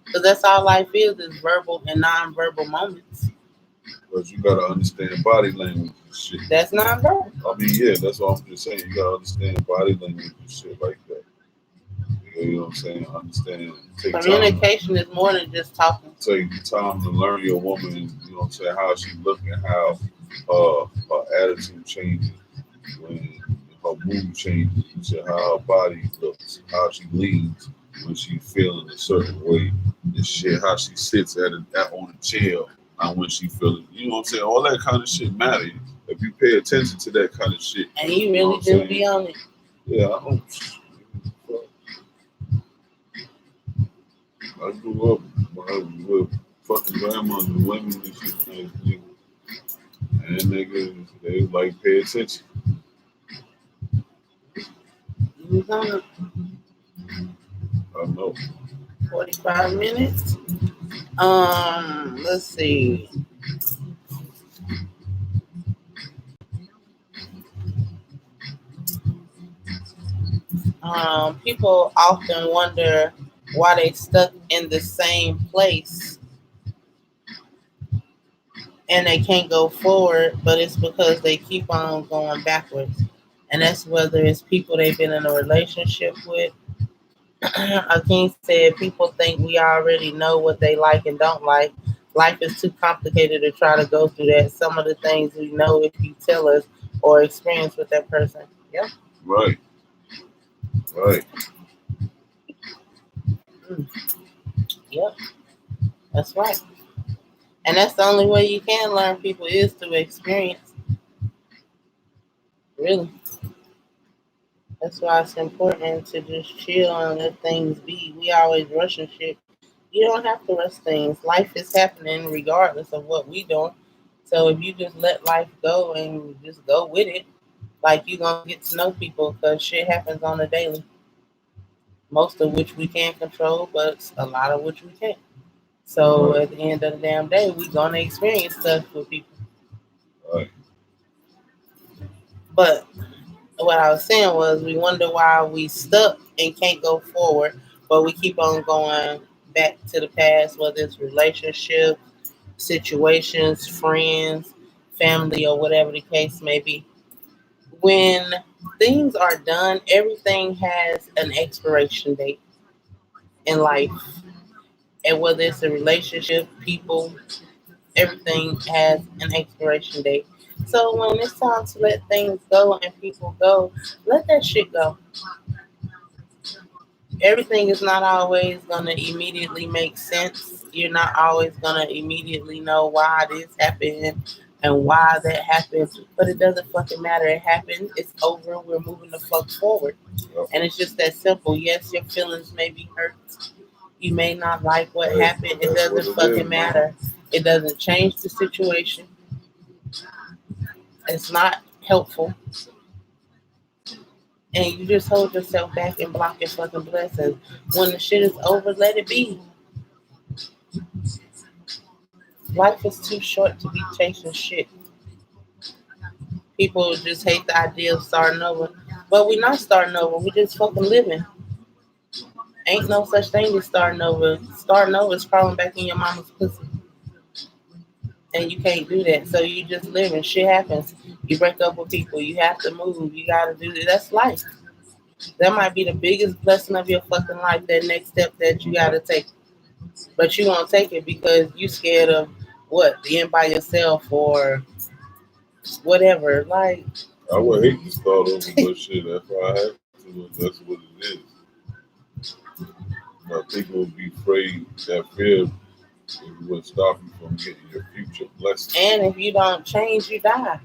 S1: Because that's all life is verbal and nonverbal moments.
S2: Because you gotta understand body language and shit.
S1: That's nonverbal.
S2: I mean, yeah, that's what I'm just saying. You gotta understand body language and shit like that. You know what I'm saying? Understand. Take time.
S1: Communication is more than just talking.
S2: Take time to learn your woman. You know what I'm saying? How she looking, how her attitude changes when her mood changes. You said how her body looks, how she leans when she feeling a certain way, and shit. How she sits on a chair, and when she feeling. You know what I'm saying? All that kind of shit matters. If you pay attention to that kind of shit,
S1: And you
S2: you know
S1: really
S2: what I'm
S1: do be
S2: saying?
S1: on it.
S2: Yeah, I don't. I grew up when I was with fucking grandmas and women and shit. And niggas, they like pay attention.
S1: You was on it
S2: I know.
S1: 45 minutes. Let's see. People often wonder why they stuck in the same place and they can't go forward, but it's because they keep on going backwards. And that's whether it's people they've been in a relationship with. Akeem said people think we already know what they like and don't like. Life is too complicated to try to go through that. Some of the things we know if you tell us or experience with that person. Yep.
S2: Right, right.
S1: Mm, yep. That's right. And that's the only way you can learn people is through experience. Really. That's why it's important to just chill and let things be. We always rushing shit. You don't have to rush things. Life is happening regardless of what we doing. So if you just let life go and just go with it, like you gonna get to know people because shit happens on a daily. Most of which we can't control, but a lot of which we can't. So
S2: Right,
S1: at the end of the damn day, we gonna experience stuff with people.
S2: right.
S1: But what I was saying was we wonder why we stuck and can't go forward, but we keep on going back to the past, whether it's relationships, situations, friends, family, or whatever the case may be. When things are done, everything has an expiration date in life. And whether it's a relationship, people, everything has an expiration date. So when it's time to let things go and people go, let that shit go. Everything is not always going to immediately make sense. You're not always going to immediately know why this happened and why that happened. But it doesn't fucking matter. It happened. It's over. We're moving the fuck forward.
S2: Yep.
S1: And it's just that simple. Yes, your feelings may be hurt. You may not like what
S2: Hey,
S1: happened. It
S2: that's what
S1: doesn't
S2: it is,
S1: fucking
S2: man.
S1: matter. It doesn't change the situation. It's not helpful. And you just hold yourself back and block your fucking blessings. When the shit is over, let it be. Life is too short to be chasing shit. People just hate the idea of starting over. But we're not starting over. We just fucking living. Ain't no such thing as starting over. Starting over is crawling back in your mama's pussy. And you can't do that. So you just living. Shit happens. You break up with people. You have to move. You gotta do that. That's life. That might be the biggest blessing of your fucking life. That next step that you gotta take. But you won't take it because you scared of what? Being by yourself or whatever. Like
S2: I would hate to start over, but shit, that's why I have to. That's what it is. But people would be afraid that fear would stop you from getting your future blessings.
S1: and if you don't change, you die.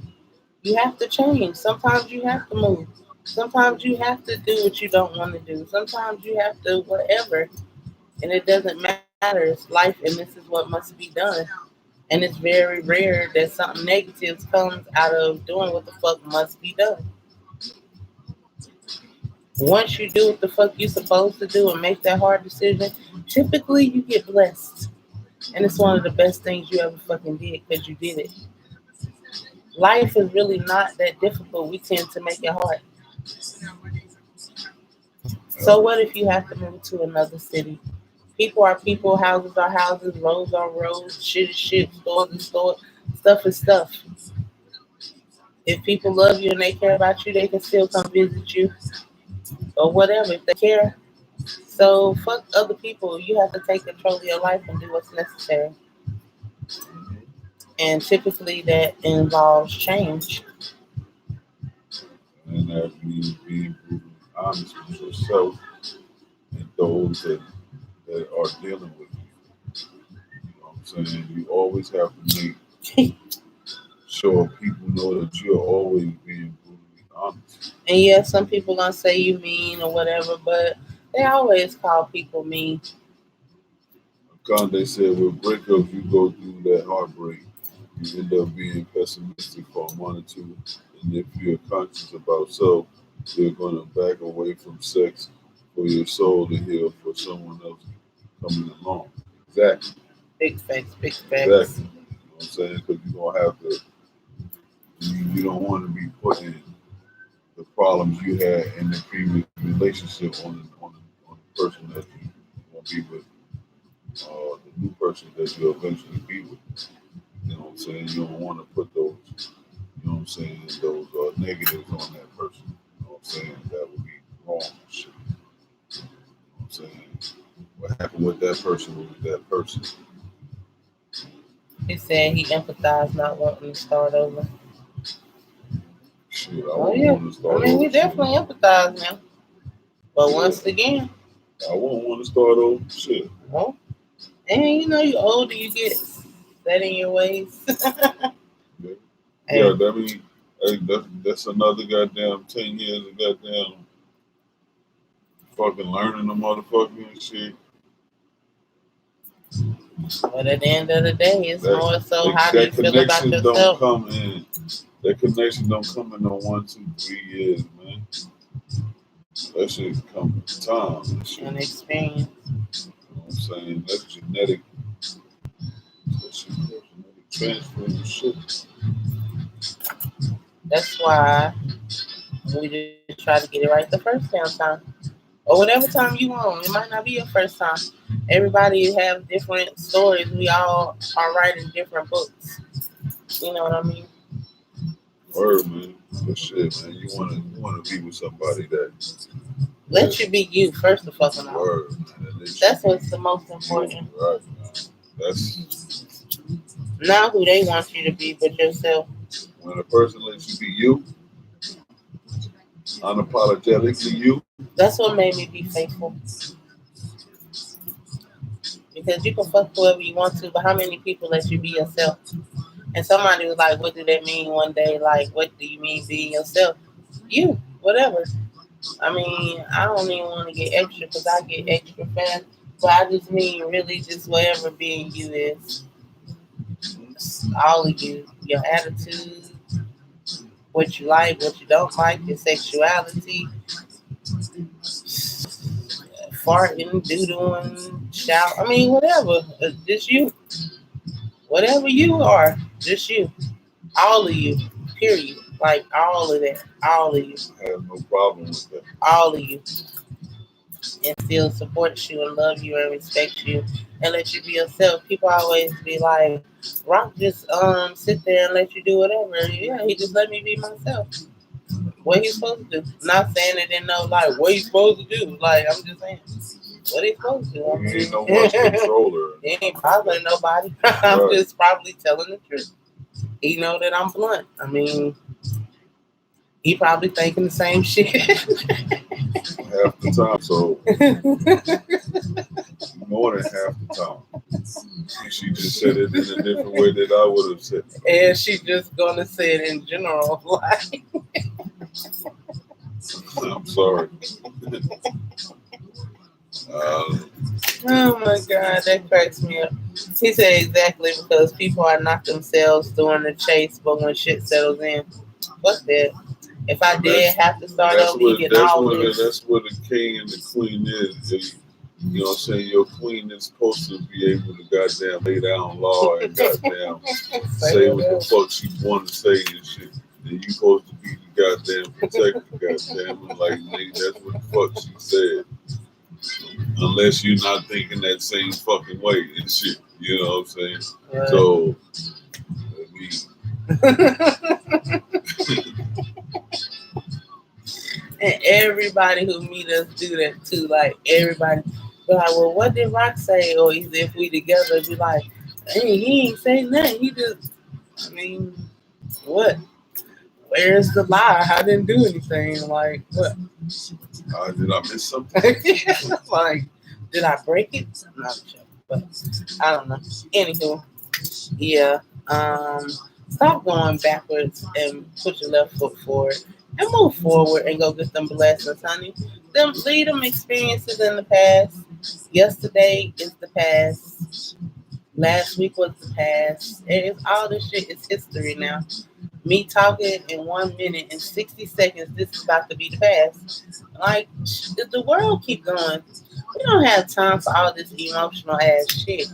S1: You have to change. Sometimes you have to move. Sometimes you have to do what you don't want to do. Sometimes you have to whatever. And it doesn't matter. It's life and this is what must be done. And it's very rare that something negative comes out of doing what the fuck must be done. Once you do what the fuck you supposed to do and make that hard decision, typically you get blessed. And it's one of the best things you ever fucking did because you did it. Life is really not that difficult. We tend to make it hard. So what if you have to move to another city? People are people, houses are houses, roads are roads, shit is shit, stores is stores, stuff is stuff. If people love you and they care about you, they can still come visit you or whatever if they care. So fuck other people. You have to take control of your life and do what's necessary. And typically that involves change.
S2: And that means being brutally honest with yourself and those that are dealing with you. You know what I'm saying? You always have to make sure people know that you're always being brutally honest.
S1: And yeah, some people gonna say you mean or whatever, but they always call people mean.
S2: Conde said with breakups, you go through that heartbreak. You end up being pessimistic for a month or two. And if you're conscious about self, you're going to back away from sex for your soul to heal for someone else coming along. Exactly.
S1: Big facts, big facts.
S2: Exactly. You know what I'm saying? Because you're going to have to, you don't want to be putting the problems you had in the previous relationship on the person that you want to be with, the new person that you'll eventually be with. You know what I'm saying? You don't want to put those, you know what I'm saying, those negatives on that person. You know what I'm saying? That would be wrong and shit. You know what I'm saying? What happened with that person was with that person.
S1: He said he empathized not wanting to start over.
S2: Shit, I
S1: Oh
S2: wouldn't
S1: yeah.
S2: want to
S1: I
S2: start
S1: mean
S2: over.
S1: we definitely empathize now. But
S2: Yeah.
S1: once again,
S2: I wouldn't want to start over. Shit.
S1: well, and you know you older you get set in your ways.
S2: Yeah,
S1: Hey,
S2: yeah, that mean, hey, that's another goddamn 10 years of goddamn fucking learning the motherfucker and shit.
S1: but at the end of the day, it's
S2: That
S1: more so how do you
S2: that
S1: feel about
S2: connection don't
S1: yourself?
S2: come in. That connection don't come in no 1, 2, 3 years, man. That shit come with time and shit.
S1: And
S2: You
S1: experience.
S2: know what I'm saying? That's genetic. That shit, genetic transfer and shit.
S1: That's why we just try to get it right the first damn time. Or whatever time you want. It might not be your first time. Everybody have different stories. We all are writing different books. You know what I mean?
S2: Word, man. But shit, man. You wanna be with somebody that
S1: Let you be you first of all.
S2: word, man. That lets
S1: That's
S2: you
S1: what's the most
S2: be
S1: important.
S2: you, right, man. That's
S1: Not who they want you to be, but yourself.
S2: when a person lets you be you, unapologetically you.
S1: That's what made me be faithful. Because you can fuck whoever you want to, but how many people let you be yourself? And somebody was like, "What do that mean?" One day, like, "What do you mean being yourself?" You, whatever. I mean, I don't even want to get extra because I get extra fast. But I just mean really just whatever being you is. All of you. Your attitude, what you like, what you don't like, your sexuality, farting, doodling, shout. I mean, whatever. Just you. Whatever you are, just you. All of you. Period. Like all of that. All of you.
S2: I have no problem with that.
S1: All of you. And still supports you and love you and respects you and let you be yourself. People always be like, Rock just sit there and let you do whatever. Yeah, he just let me be myself. What he supposed to do? Not saying it in no like what he supposed to do. Like I'm just saying what he supposed to do.
S2: You ain't no much controller.
S1: He ain't bothering nobody. I'm
S2: Right.
S1: just probably telling the truth. He know that I'm blunt. I mean, he probably thinking the same shit.
S2: Half the time, so more than half the time. She just said it in a different way that I would have said it.
S1: And she just gonna say it in general. Like,
S2: I'm sorry.
S1: oh my god, that cracks me up. He said exactly because people are not themselves during the chase, but when shit settles in, fuck that. If I did have to start over, you getting all this.
S2: That's where the king and the queen is. You know what I'm saying? Your queen is supposed to be able to goddamn lay down law and goddamn say what the fuck she want to say and shit. And you supposed to be the goddamn protector, goddamn. And like, nigga, that's what the fuck she said. Unless you're not thinking that same fucking way and shit. You know what I'm saying? Right. So,
S1: and everybody who meet us do that too. Like everybody be like, well, what did Rock say? Or either if we together, be like, hey, he ain't say nothing. He just, I mean, what? Where's the lie? I didn't do anything. Like, what?
S2: Did I miss something?
S1: Like, did I break it? I'm not sure, but I don't know. Anywho, yeah. Stop going backwards and put your left foot forward and move forward and go get them blessings, honey. Leave them experiences in the past. Yesterday is the past. Last week was the past. It's all this shit is history now. Me talking in 1 minute and 60 seconds, this is about to be the past. Like, the world keep going. We don't have time for all this emotional ass shit.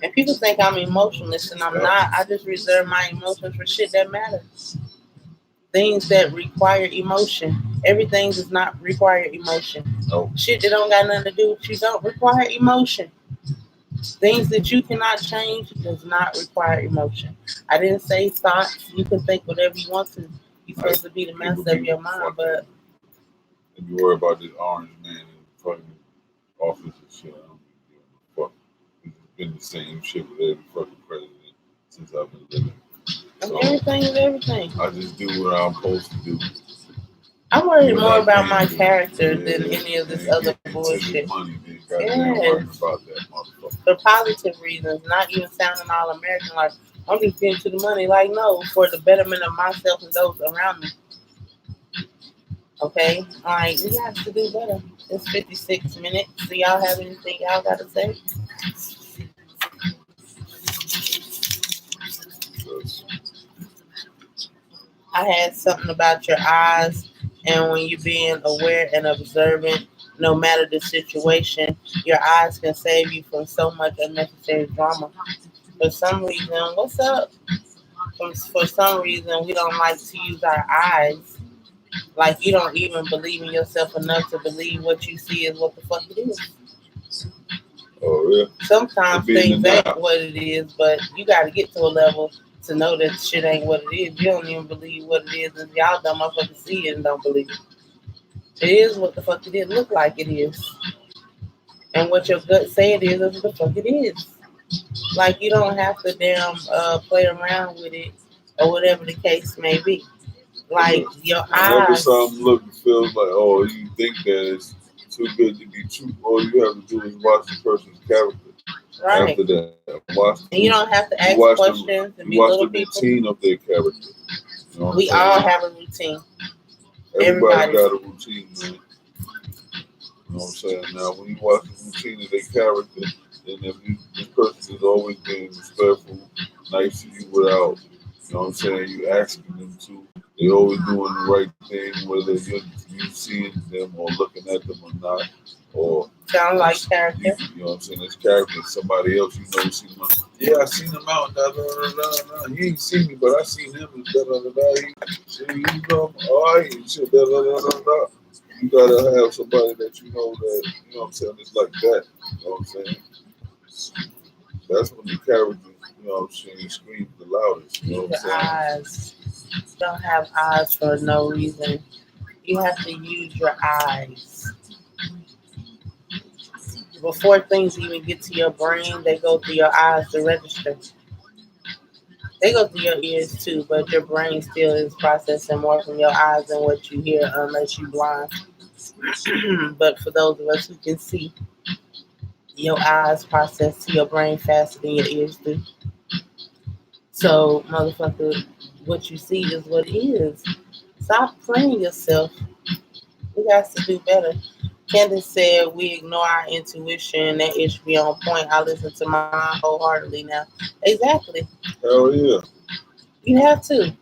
S1: And people think I'm emotionless, and I'm not. I just reserve my emotions for shit that matters. Things that require emotion. Everything does not require emotion.
S2: No.
S1: Shit that don't got nothing to do with you don't require emotion. Things that you cannot change does not require emotion. I didn't say thoughts. You can think whatever you want to. You're supposed to be the master of your mind, but
S2: if you worry about this orange man in fucking office and shit, I don't give a fuck. It's been the same shit with every fucking president since I've been living. So
S1: everything is everything.
S2: I just do what I'm supposed to do.
S1: I'm worried more about my character than any of this other bullshit.
S2: Money, yes. About that motherfucker.
S1: For positive reasons, not even sounding all American like I'm just getting to the money. Like, no, for the betterment of myself and those around me. Okay? Like, we have to do better. It's 56 minutes. Do y'all have anything y'all got to say? I had something about your eyes, and when you're being aware and observant, no matter the situation, your eyes can save you from so much unnecessary drama. For some reason, what's up? For some reason, we don't like to use our eyes. Like, you don't even believe in yourself enough to believe what you see is what the fuck it is.
S2: Oh, yeah.
S1: Sometimes things ain't what it is, but you got to get to a level to know that shit ain't what it is. You don't even believe what it is, and y'all dumb motherfuckers see it and don't believe it. It is what the fuck it is. Look like it is. And what your gut say it is what the fuck it is. Like, you don't have to damn play around with it or whatever the case may be. Like, your eyes.
S2: Something look and feels like, oh, you think that it's too good to be true. All you have to do is watch the person's character.
S1: Right.
S2: After that,
S1: and you don't have to ask questions and be little people.
S2: Watch the routine of their character. You know
S1: we all have a routine.
S2: Everybody got a routine, man. You know what I'm saying? Now, when you watch the routine of their character, then if this person is always being respectful, nice to you without, you know what I'm saying, you asking them to, they always doing the right thing, whether you seeing them or looking at them or not, or
S1: sound like character.
S2: You know what I'm saying? This character is somebody else you know seen him. Yeah, I seen him out. Da, da, da, da, da. He ain't seen me, but I seen him. Da, da, da, da. He come. All right, shit. Da, da, da, da, da. You gotta have somebody that you know that, you know what I'm saying, it's like that. You know what I'm saying? That's when the character, you know what I'm saying, screams the loudest. You know what I'm saying?
S1: Eyes. You don't have eyes for no reason. You have to use your eyes. Before things even get to your brain, they go through your eyes to register. They go through your ears too, but your brain still is processing more from your eyes than what you hear, unless you're blind. But for those of us who can see, your eyes process to your brain faster than your ears do. So, motherfucker, what you see is what it is. Stop playing yourself. We got to do better. Candace said we ignore our intuition. That it should be on point. I listen to mine wholeheartedly now. Exactly.
S2: Hell yeah.
S1: You have to.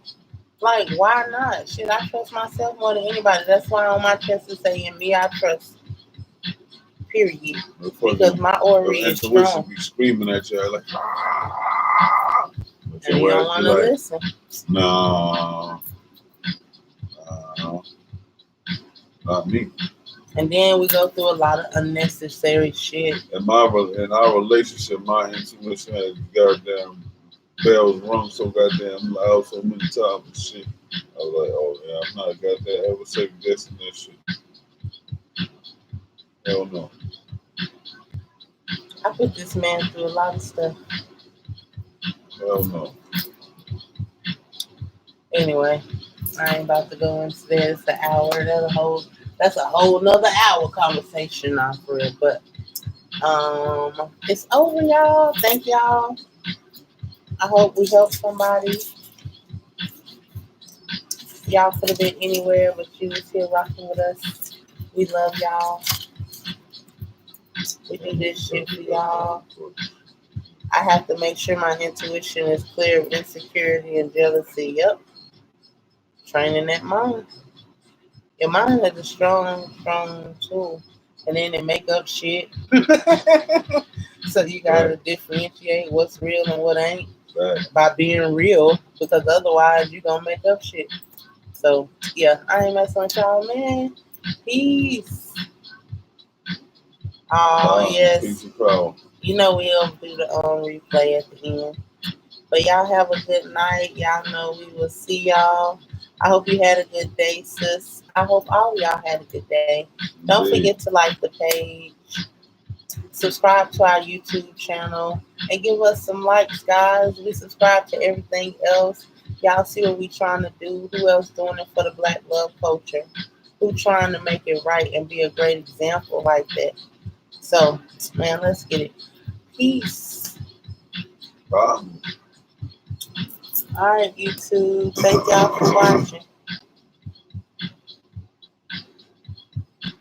S1: Like, why not? Shit, I trust myself more than anybody. That's why on my chest is saying, me, I trust. period.
S2: Motherfuckers,
S1: Because my aura
S2: your
S1: is
S2: intuition
S1: strong.
S2: be screaming at you like, ah. But
S1: And you
S2: your
S1: don't
S2: ass
S1: want
S2: be
S1: to
S2: like,
S1: listen.
S2: no, not me.
S1: And then we go through a lot of unnecessary shit.
S2: In our relationship, my intuition had goddamn bells rung so goddamn loud so many times and shit. I was like, oh yeah, I'm not goddamn ever second guessing that shit. Hell no.
S1: I put this man through a lot of stuff.
S2: Hell no.
S1: Anyway, I ain't about to go into that. It's an hour. That's a whole nother hour conversation now for it. But it's over, y'all. Thank y'all. I hope we helped somebody. Y'all could have been anywhere, but you was here rocking with us. We love y'all. We do this shit for y'all. I have to make sure my intuition is clear of insecurity and jealousy. Yep. Training that mind. Your mind is a strong tool. And then they make up shit. So you gotta differentiate what's real and what ain't by being real, because otherwise you're gonna make up shit. So yeah, I ain't messing with y'all, man. Peace. Oh yes.
S2: Peace and power.
S1: You know we'll do the replay at the end. But y'all have a good night. Y'all know we will see y'all. I hope you had a good day, sis. I hope all y'all had a good day. Don't forget to like the page, subscribe to our YouTube channel, and give us some likes, guys. We subscribe to everything else. Y'all see what we trying to do. Who else doing it for the Black love culture? Who trying to make it right and be a great example like that? So, man, let's get it. Peace.
S2: Bye.
S1: All right, YouTube. Thank y'all for watching.